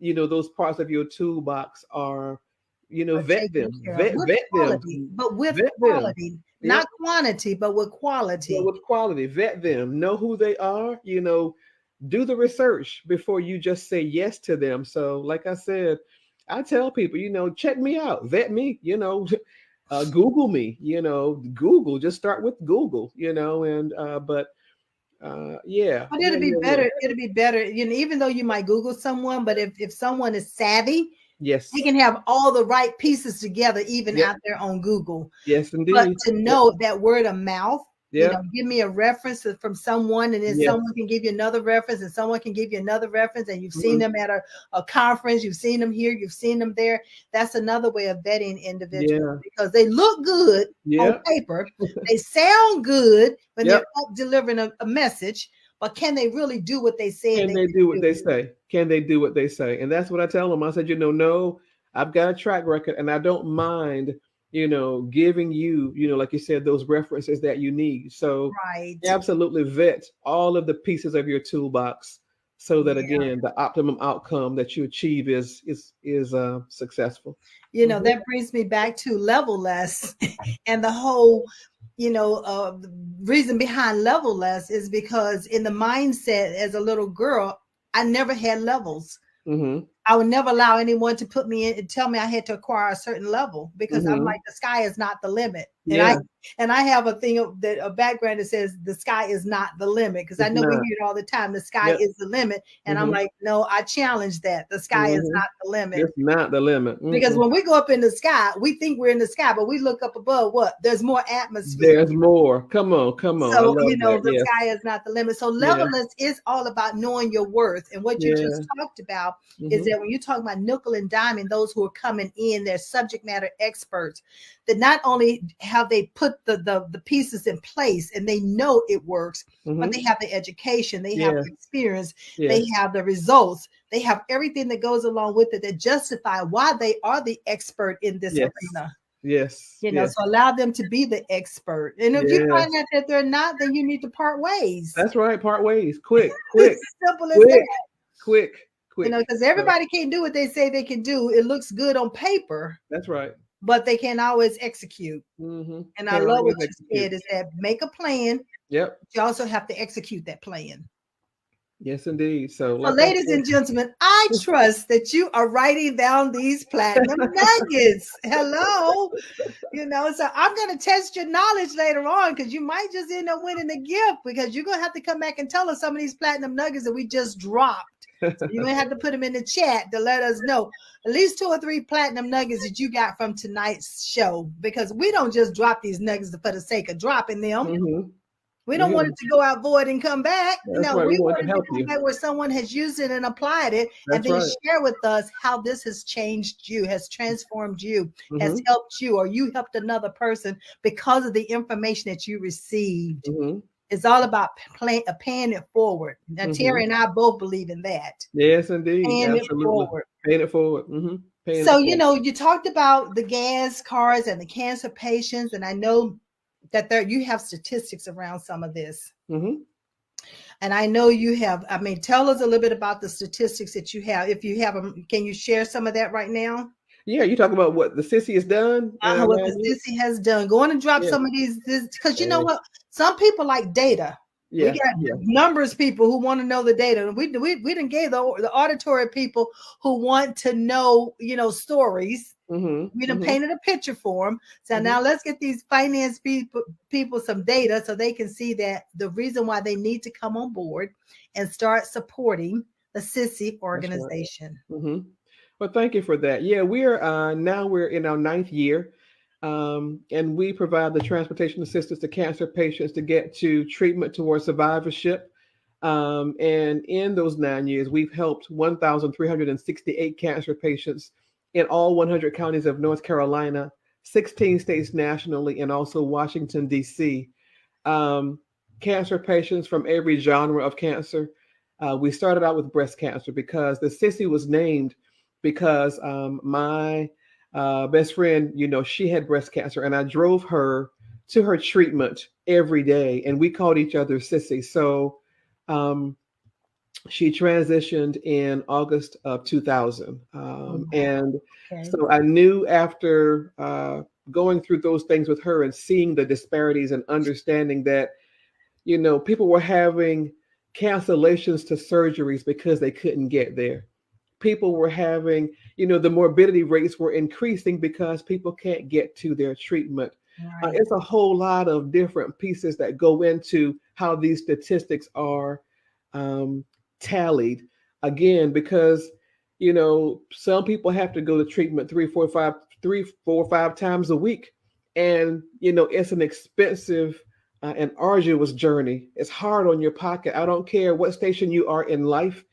those parts of your toolbox are, Are vet taken them, care of with vet them, quality, but with vet them. quality, Yep. not quantity, but with But quality. with quality, vet them, know who they are, do the research before you just say yes to them. So, like I said, I tell people, check me out, vet me, Google me, Google, just start with Google, and but yeah, But yeah, it'll be yeah, yeah. better. It'll be better, even though you might Google someone, but if someone is savvy, they Yes. can have all the right pieces together, even Yep. out there on Google. Yes, But indeed. to Yep. know that word of mouth, Yep. give me a reference from someone, and then Yes. someone can give you another reference, and someone can give you another reference, and you've seen Mhm. them at a conference, you've seen them here, you've seen them there. That's another way of vetting individuals Yeah. because they look good on Yep. paper, they sound good when they're Yep. up delivering a message, but can they really do what they said Can they they can do what they do? say? Can they do what they say? And that's what I tell them. I said, no, I've got a track record, and I don't mind, giving you, like you said, those references that you need. So Right. absolutely vet all of the pieces of your toolbox so that Yeah. again the optimum outcome that you achieve is successful. Hmm. That brings me back to level less and the whole, the reason behind level less is because in the mindset as a little girl, I never had levels. Hmm. I would never allow anyone to put me in and tell me I had to acquire a certain level because I'm Hmm. like, the sky is not the limit. Yeah, And I have a thing that a background that says the sky is not the limit because I it's know we not. hear it all the time. The sky Yep. is the limit, and I'm Hmm. like, no, I challenge that. The sky is Hmm. not the limit. It's not the limit. Because Mm-mm. when we go up in the sky, we think we're in the sky, but we look up above, what? There's more atmosphere. There's more. Come on, come on. I So, love that. the Yes. sky is not the limit. So, Yeah. levelness is all about knowing your worth. And what you just Yeah. talked about is Hmm. that when you talk about nickel and diamond, those who are coming in, they're subject matter experts. That not only have they put the pieces in place and they know it works, but they Hmm. have the education, they have Yeah. the experience, they Yes. have the results, they have everything that goes along with it that justify why they are the expert in this Yes. arena. Yes. Yes. So allow them to be the expert. And if you find Yes. out that they're not, then you need to part ways. That's right. Part ways. Quick. Quick. It's simple as that. Quick. Quick. Quick. Because So everybody can't do what they say they can do. It looks good on paper, that's right. but they can't always execute. Hmm. And I Can't love always what you execute. said is that make a plan, Yep. but you also have to execute that plan. Yes, indeed. So, So, like I ladies said, and gentlemen, I trust that you are writing down these platinum nuggets. Hello. So I'm going to test your knowledge later on because you might just end up winning the gift because you're going to have to come back and tell us some of these platinum nuggets that we just dropped. So you're going to have to put them in the chat to let us know at least 2 or 3 platinum nuggets that you got from tonight's show because we don't just drop these nuggets for the sake of dropping them. hmm We don't want yeah, it to go out void and come back. that's No, right. We we want want to it to help come you. back where someone has used it and applied it and That's then right. share with us how this has changed you, has transformed you, has Hmm. helped you, or you helped another person because of the information that you received. Hmm. It's all about paying it forward. Now, Hmm. Terry and I both believe in that. Yes, indeed. Paying it Absolutely. forward. Paying it forward. Paying So, it forward. you talked about the gas cards and the cancer patients, and I know that you have statistics around some of this. hmm And I know you have, I mean, tell us a little bit about the statistics that you have. If you have them, can you share some of that right now? Yeah, you talk about what the sissy has done in our What the 9 years. sissy has done. Go on and drop Yeah, some of these, because you know and what? Some people like data. We yeah, got yeah. numbers people who want to know the data. We didn't gave the auditory people who want to know, stories. We done Hmm painted a picture for them. So hmm now let's get these finance people some data so they can see that the reason why they need to come on board and start supporting the Sissy That's right. organization. hmm Well, thank you for that. Yeah, we're now we're in our ninth year, and we provide the transportation assistance to cancer patients to get to treatment towards survivorship. And in those 9 years, we've helped 1,368 cancer patients in all 100 counties of North Carolina, 16 states nationally, and also Washington, D.C. Um, Cancer patients from every genre of cancer. We started out with breast cancer because the sissy was named because my best friend, she had breast cancer, and I drove her to her treatment every day, and we called each other sissy. So um, she transitioned in August of 2000. Oh, And okay. so I knew after going through those things with her and seeing the disparities and understanding that, people were having cancellations to surgeries because they couldn't get there. People were having, the morbidity rates were increasing because people can't get to their treatment. Right. It's a whole lot of different pieces that go into how these statistics are um, tallied. Again, because some people have to go to treatment 3, 4, 5 times a week, and it's an expensive an arduous journey. It's hard on your pocket. I don't care what station you are in life.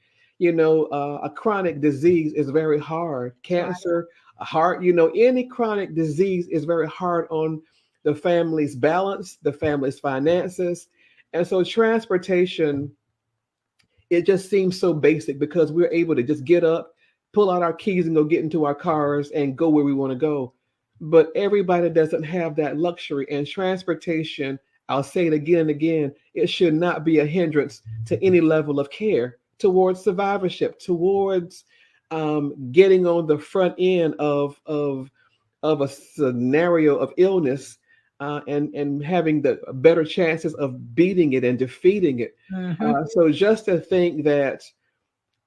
A chronic disease is very hard. Right. Cancer, a heart, any chronic disease is very hard on the family's balance, the family's finances. And so transportation, it just seems so basic because we're able to just get up, pull out our keys, and go get into our cars and go where we want to go. But everybody doesn't have that luxury. And transportation, I'll say it again and again, it should not be a hindrance to any level of care towards survivorship, towards getting on the front end of a scenario of illness, and having the better chances of beating it and defeating it. Mm-hmm. So just to think that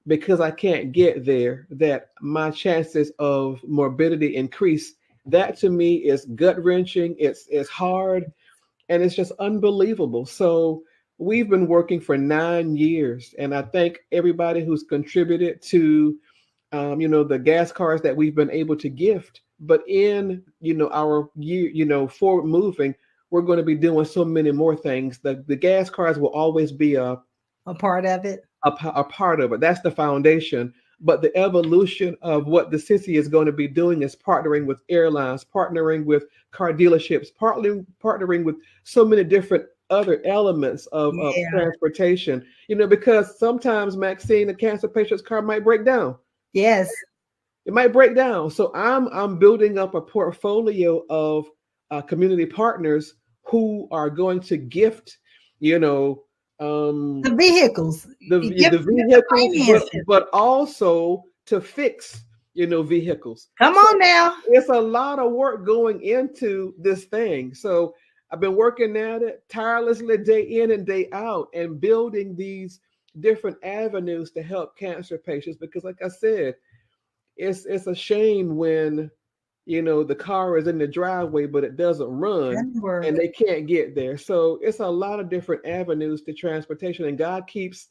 because I can't get there, that my chances of morbidity increase, that to me is gut wrenching. It's hard, and it's just unbelievable. So we've been working for 9 years, and I thank everybody who's contributed to the gas cars that we've been able to gift. But in our year, forward moving, we're going to be doing so many more things. The gas cars will always be A part of it. a part of it. That's the foundation. But the evolution of what the city is going to be doing is partnering with airlines, partnering with car dealerships, partnering with so many different other elements of Yeah. transportation. Because sometimes, Maxine, a cancer patient's car might break down. Yes. It might break down. So I'm building up a portfolio of community partners who are going to gift, you know, The um, vehicles. You give the them the vehicles, finances. but also to fix, vehicles. Come So on now. it's a lot of work going into this thing. So I've been working at it tirelessly day in and day out and building these different avenues to help cancer patients because, like I said, it's a shame when the car is in the driveway but it doesn't run That and work. they can't get there. So it's a lot of different avenues to transportation, and God keeps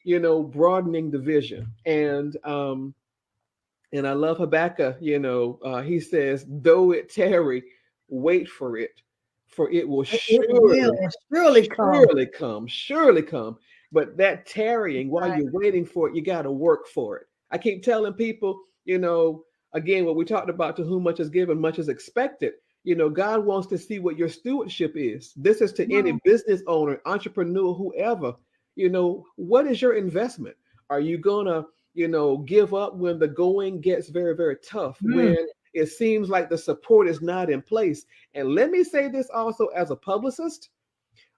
broadening the vision. And I love Habakkuk. He says, though it tarry, wait for it will It will surely come. surely come. But that tarrying, while Right. you're waiting for it, you got to work for it. I keep telling people, again, what we talked about, to whom much is given, much is expected. God wants to see what your stewardship is. This is to any business owner, entrepreneur, whoever. What is your investment? Are you gonna give up when the going gets very, very tough, Mm, when it seems like the support is not in place. And let me say this also as a publicist,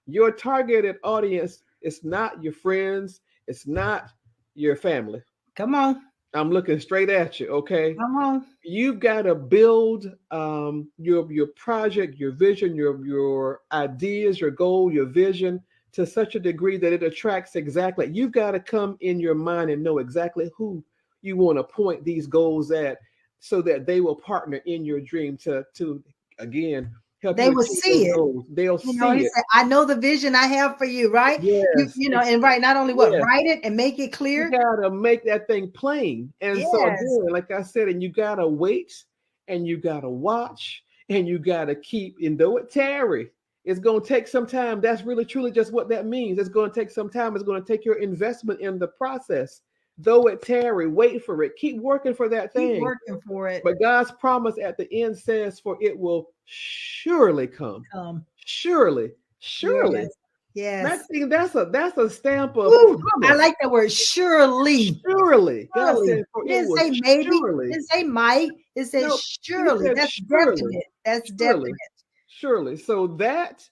your targeted audience is not your friends, it's not your family. come on. I'm looking straight at you, okay? Come on. You've got to build your project, your vision, your ideas, your goal, your vision to such a degree that it attracts exactly. You've got to come in your mind and know exactly who you want to point these goals at, so that they will partner in your dream to again help They you will achieve those see it. goals. They'll He see it. said, I know the vision I have for you, right? Yes, And right, not only what, yes. write it and make it You clear. gotta make that thing plain. And so Yes, again, like I said, and you gotta wait, and you gotta watch, and you gotta keep, and though it tarry, it's gonna take some time. That's really truly just what that means. It's gonna take some time. It's gonna take your investment in the process. Though it tarry, wait for it. Keep working for that keep thing. working for it. But God's promise at the end says, for it will surely come. Um, Surely, surely. yes, yes. Maxine, that's a stamp of Woo, I promise. like that word, surely. Surely. God Surely. said, for It it didn't will say maybe, it surely. didn't say might, it said No, he surely. said That's surely. definite. That's definite. Surely. Surely. So that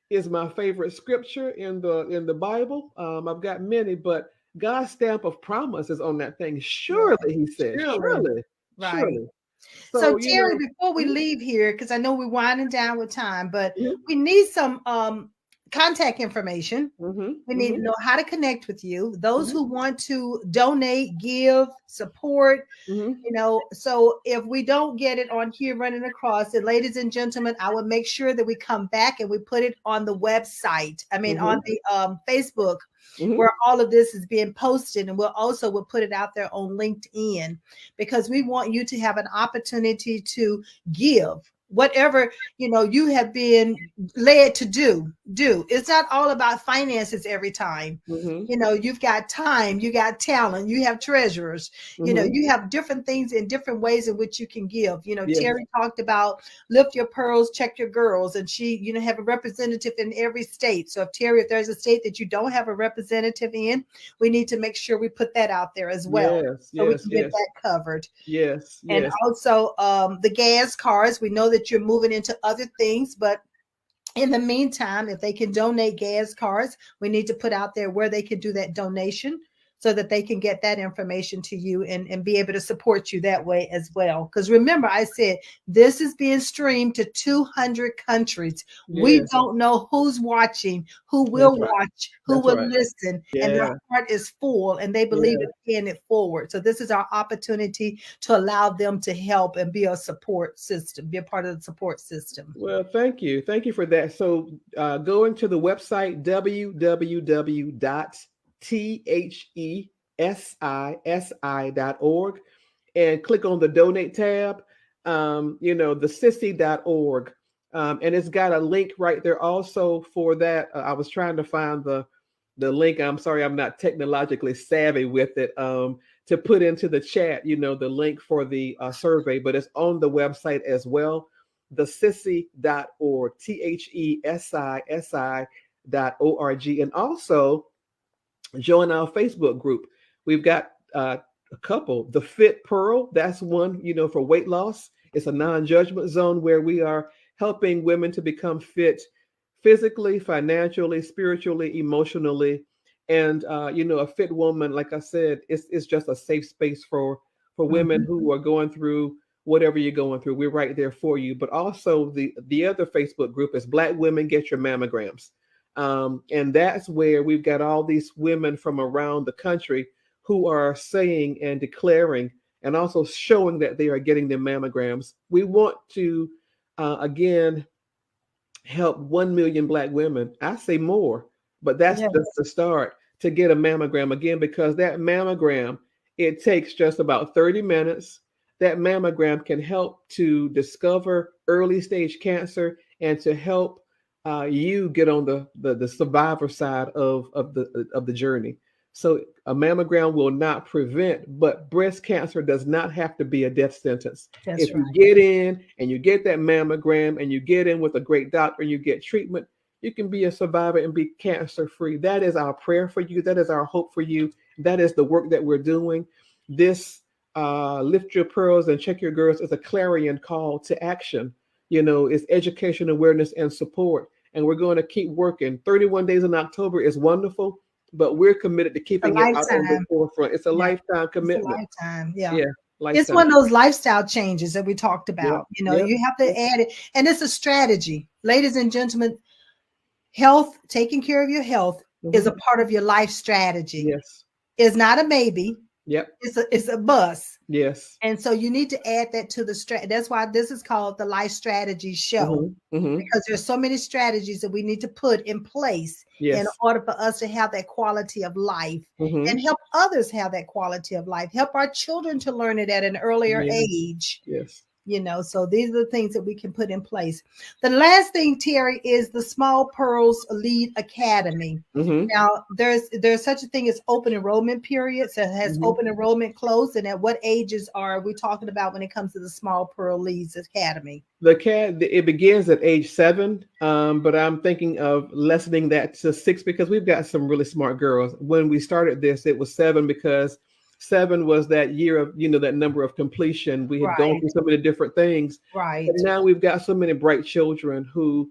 is my favorite scripture in the Bible. I've got many, but God's stamp of promise is on that thing. Yeah, Surely, he said. surely. Surely. Right. Surely. So So, Terry, before we leave here, because I know we're winding down with time, but mhm, we need some contact information. mhm, We need to mhm, know how to connect with you. Those mhm, who want to donate, give, support, mhm, so if we don't get it on here running across it, ladies and gentlemen, I will make sure that we come back and we put it on the website. I mean, on mhm, the Facebook, mhm. where all of this is being posted, and we'll put it out there on LinkedIn, because we want you to have an opportunity to give whatever you have been led to do. It's not all about finances every time. Mhm. You've got time, you got talent, you have treasurers, Mhm. you have different things in different ways in which you can give. Yes. Terry talked about lift your pearls, check your girls, and she have a representative in every state. So if there's a state that you don't have a representative in, we need to make sure we put that out there as well, Yes. so we Yes. can get Yes. that covered. Yes. And Yes. also the gas cards, we know that you're moving into other things, but in the meantime, if they can donate gas cards, we need to put out there where they can do that donation, so that they can get that information to you, and be able to support you that way as well. Because remember, I said this is being streamed to 200 countries. We Yes. don't know who's watching, who That's will right. watch, who That's will right. listen, and their Yeah. heart is full and they believe Yeah. in paying it forward. So this is our opportunity to allow them to help and be a support system, be a part of the support system. Well, thank you. Thank you for that. So, going to the website www.thesisi.org and click on the donate tab, the sissy.org. And it's got a link right there also for that. I was trying to find the link. I'm sorry, I'm not technologically savvy with it. To put into the chat, the link for the survey, but it's on the website as well, thesissy.org, THESISI.org. And also join our Facebook group. We've got a couple. The Fit Pearl, that's one, for weight loss. It's a non-judgment zone where we are helping women to become fit physically, financially, spiritually, emotionally. And a fit woman, like I said, it's just a safe space for women Mhm. who are going through whatever you're going through. We're right there for you. But also the other Facebook group is Black Women Get Your Mammograms. And that's where we've got all these women from around the country who are saying and declaring and also showing that they are getting their mammograms. We want to, again, help 1 million Black women. I say more, but that's just Yes, the start, to get a mammogram again, because that mammogram, it takes just about 30 minutes. That mammogram can help to discover early stage cancer and to help you get on the survivor side of the journey. So a mammogram will not prevent, but breast cancer does not have to be a death sentence. that's If you right. get in and you get that mammogram and you get in with a great doctor and you get treatment, you can be a survivor and be cancer free. That is our prayer for you. That is our hope for you. That is the work that we're doing. this Lift Your Pearls and Check Your Girls is a clarion call to action. It's education, awareness, and support. And we're going to keep working. 31 days in October is wonderful, but we're committed to A keeping it out on the lifetime. forefront. It's a Yeah. lifetime It's a commitment. lifetime. Yeah. Yeah, It's lifetime. one of those lifestyle changes that we talked Yep, about. yep, You have to add it. And it's a strategy. Ladies and gentlemen, health, taking care of your health is a mhm, part of your life strategy. yes, It's not a maybe. yep, It's a bus. yes. And so you need to add that to the That's why this is called the Life Strategy Show, Hmm, hmm, because there's so many strategies that we need to put in place in yes. order for us to have that quality of life Hmm, and help others have that quality of life, help our children to learn it at an earlier yes, age. yes. So these are the things that we can put in place. The last thing, Terry, is the Small Pearls Lead Academy. Hmm, Now, there's such a thing as open enrollment periods. It has hmm. open enrollment closed, and at what ages are we talking about when it comes to the Small Pearl Leads Academy? It begins at age 7, but I'm thinking of lessening that to 6 because we've got some really smart girls. When we started this, it was 7 because 7 was that year of, that number of completion. We had gone Right, through so many different things, but right, now we've got so many bright children who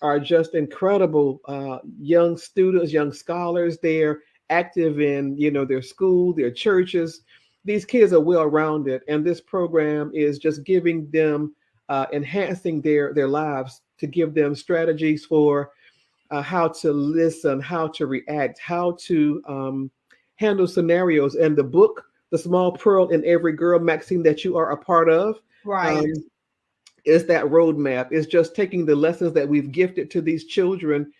are just incredible young students, young scholars. They're active in, their school, their churches. These kids are well rounded, and this program is just giving them, enhancing their lives to give them strategies for how to listen, how to react, how to handle scenarios. And the book, The Small Pearl in Every Girl, Maxine, that you are a part of, right, um, is that roadmap. It's just taking the lessons that we've gifted to these children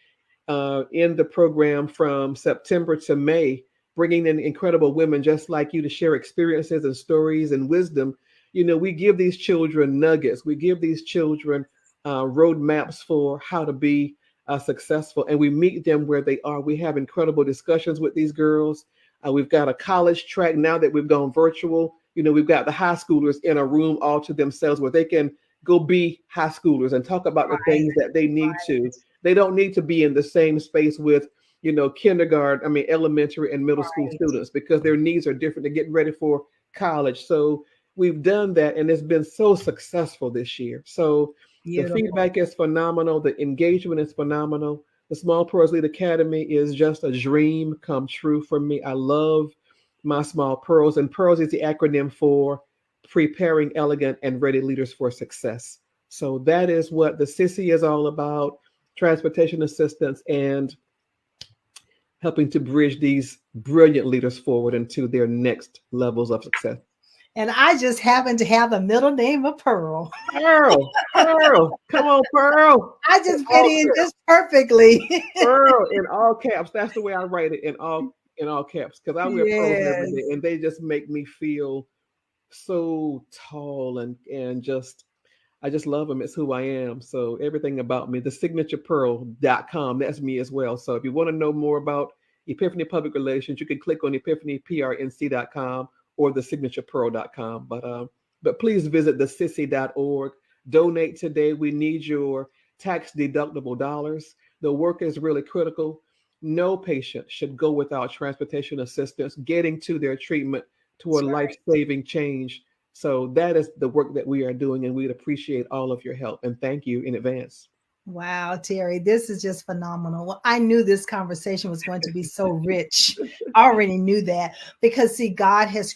in the program from September to May, bringing in incredible women just like you to share experiences and stories and wisdom. We give these children nuggets. We give these children roadmaps for how to be successful, and we meet them where they are. We have incredible discussions with these girls. We've got a college track now that we've gone virtual. We've got the high schoolers in a room all to themselves where they can go be high schoolers and talk about the right, things that they need to. They don't need to be in the same space with, kindergarten, elementary and middle school right. students because their needs are different. They're getting ready for college. So we've done that and it's been so successful this year. So the Beautiful. feedback is phenomenal. The engagement is phenomenal. The Small Pearls Lead Academy is just a dream come true for me. I love my Small Pearls, and Pearls is the acronym for Preparing Elegant and Ready Leaders for Success. So that is what the Sissy is all about: transportation assistance and helping to bridge these brilliant leaders forward into their next levels of success. And I just happen to have the middle name of Pearl. Pearl, Pearl, come on, Pearl. I In just fit all in caps, just perfectly. Pearl in all caps. That's the way I write it, in all caps, because I wear pearls every Yes. day, and they just make me feel so tall and just I just love them. It's who I am. So everything about me, the signaturepearl.com, that's me as well. So if you want to know more about Epiphany Public Relations, you can click on epiphanyprnc.com or the signaturepearl.com. But please visit thesissy.org. Donate today. We need your tax deductible dollars. The work is really critical. No patient should go without transportation assistance getting to their treatment That's toward right. life-saving change. So that is the work that we are doing, and we'd appreciate all of your help. And thank you in advance. Wow, Terry, this is just phenomenal. Well, I knew this conversation was going to be so rich. I already knew that because see, God has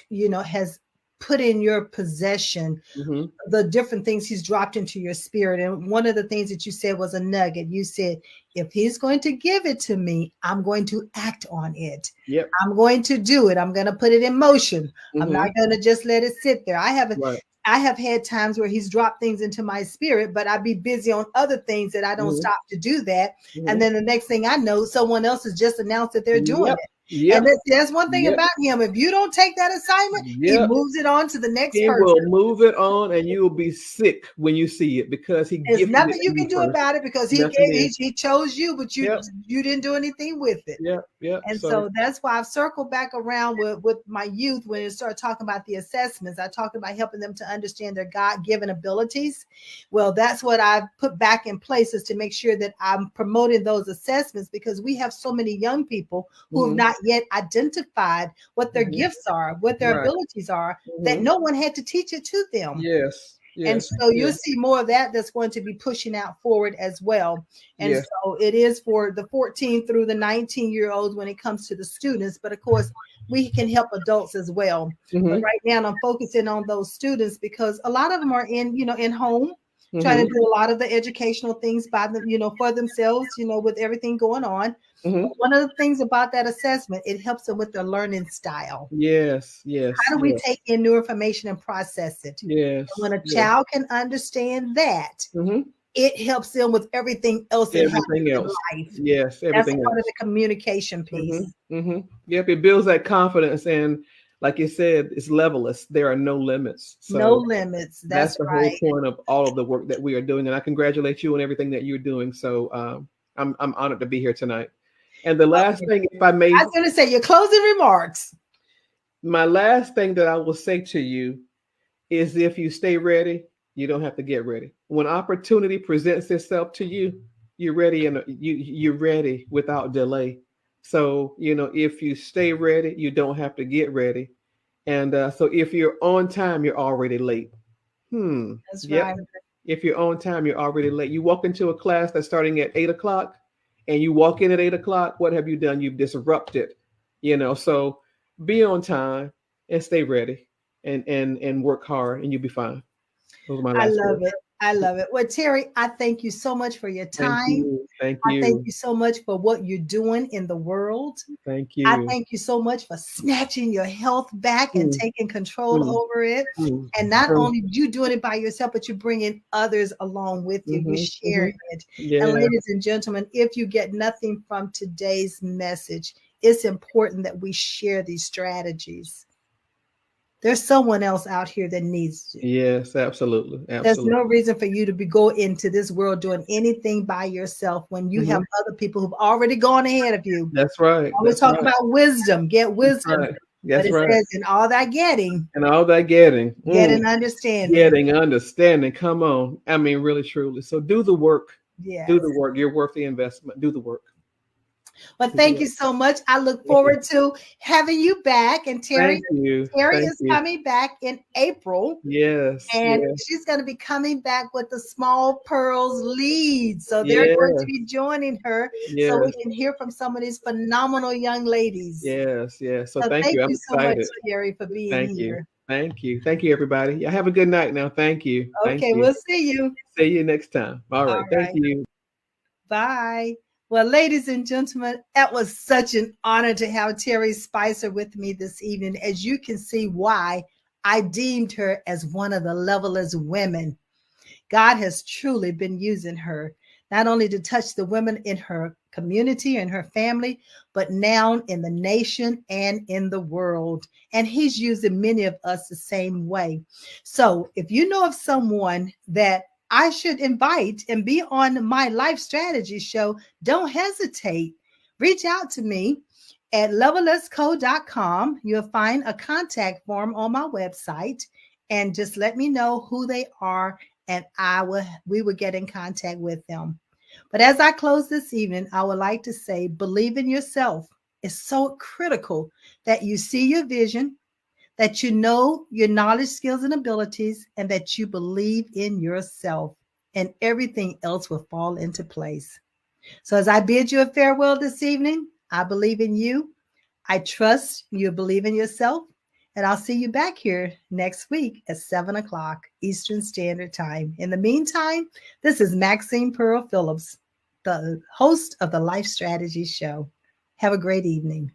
put in your possession Hmm, the different things he's dropped into your spirit. And one of the things that you said was a nugget. You said, if he's going to give it to me, I'm going to act on it. yep. I'm going to do it. I'm going to put it in motion. I'm not Hmm, going to just let it sit there. right. I have had times where he's dropped things into my spirit, but I'd be busy on other things that I don't Hmm, stop to do that. And hmm, then the next thing I know, someone else has just announced that they're doing yep. it. And Yep. that's one thing Yep. about him. If you don't take that assignment, he Yep. moves it on to the next He person. will move it on, and you will be sick when you see it because he There's gifted it nothing to you you can do first. about it because Nothing is. he chose you, but Yep. you didn't do anything with it. Yep. Yep. And So. so that's why I've circled back around with my youth when it started talking about the assessments. I talked about helping them to understand their God-given abilities. Well, that's what I've put back in place is to make sure that I'm promoting those assessments because we have so many young people who have Mhm. not not yet identified what their gifts are, what their Right. abilities are, that no one had to teach it to them. Yes. And Yes. so you'll Yes. see more of that that's going to be pushing out forward as well. And Yes. so it is for the 14 through the 19-year-olds when it comes to the students. But of course, we can help adults as well. But Mm-hmm. right now, I'm focusing on those students because a lot of them are in home, trying Mm-hmm. to do a lot of the educational things by them, for themselves, with everything going on. Mm-hmm. But one of the things about that assessment, it helps them with their learning style. Yes. Yes. How do we Yes. take in new information and process it? And when Yes. a Yes. child can understand that, Mm-hmm. it helps them with everything else that happens Everything in else. life. Yes. That's Everything part of else. the communication piece. Mm-hmm. Mm-hmm. Yep. It builds that confidence, and like you said, it's levelless. There are no limits. No So limits. that's That's the whole right. point of all of the work that we are doing, and I congratulate you on everything that you're doing. So I'm honored to be here tonight. And the last Okay. thing, if I I may, was going to say your closing remarks. my last thing that I will say to you is if you stay ready, you don't have to get ready. When opportunity presents itself to you, you're ready, and you're ready without delay. So if you stay ready, you don't have to get ready. And so if you're on time, you're already late. That's Yep. right. If you're on time, you're already late. You walk into a class that's starting at 8 o'clock, and you walk in at 8 o'clock. What have you done? You've disrupted. So be on time and stay ready, and work hard, and you'll be fine. Those are my I last love words. it. I love it. Well, Terry, I thank you so much for your Thank time. you. Thank I thank you. you so much for what you're doing in the world. Thank I you. thank you so much for snatching your health back and Mm, taking control mm, over it. mm, And not mm, only you doing it by yourself, but you're bringing others along with you. You're mhm, mhm. sharing it. And Yeah. ladies and gentlemen, if you get nothing from today's message, it's important that we share these strategies. There's someone else out here that needs you. Yes. Absolutely. There's no Absolutely. reason for you to go into this world doing anything by yourself when you have Hmm. other people who've already gone ahead of you. That's right. Always That's talk right. about wisdom, get That's wisdom. right. But That's it right. says, in all that getting, And all that getting. get an understanding. Getting understanding. Come on. I mean, really, truly. So do the work. Do Yes. the work. You're worth the investment. Do the work. Well, Do the thank you work. so much. I look Thank you. forward to having you back. And Thank you. Terry Thank is you. coming back in April. Yes. And Yes. she's going to be coming back with the Small Pearls lead. So they're going to Yes. be joining her so we Yes. can hear from some of these phenomenal young ladies. Yes. Yes. So So thank thank you. I'm you so much, excited. Terry, for being Thank you. here. Thank you. Thank you, everybody. Yeah, have a good night now. Thank you. Thank Okay, you. we'll see you. See you next time. All All right. Thank right. you. Bye. Well, ladies and gentlemen, that was such an honor to have Terry Spicer with me this evening. As you can see why I deemed her as one of the levelest women. God has truly been using her, not only to touch the women in her community and her family, but now in the nation and in the world. And he's using many of us the same way. So if you know of someone that I should invite and be on my life strategy show, don't hesitate. Reach out to me at levelesco.com. You'll find a contact form on my website, and just let me know who they are, and we will get in contact with them. But as I close this evening, I would like to say, believe in yourself. It's so critical that you see your vision, that you know your knowledge, skills, and abilities, and that you believe in yourself, and everything else will fall into place. So as I bid you a farewell this evening, I believe in you. I trust you believe in yourself. And I'll see you back here next week at 7 o'clock Eastern Standard Time. In the meantime, this is Maxine Pearl Phillips, the host of the Life Strategy Show. Have a great evening.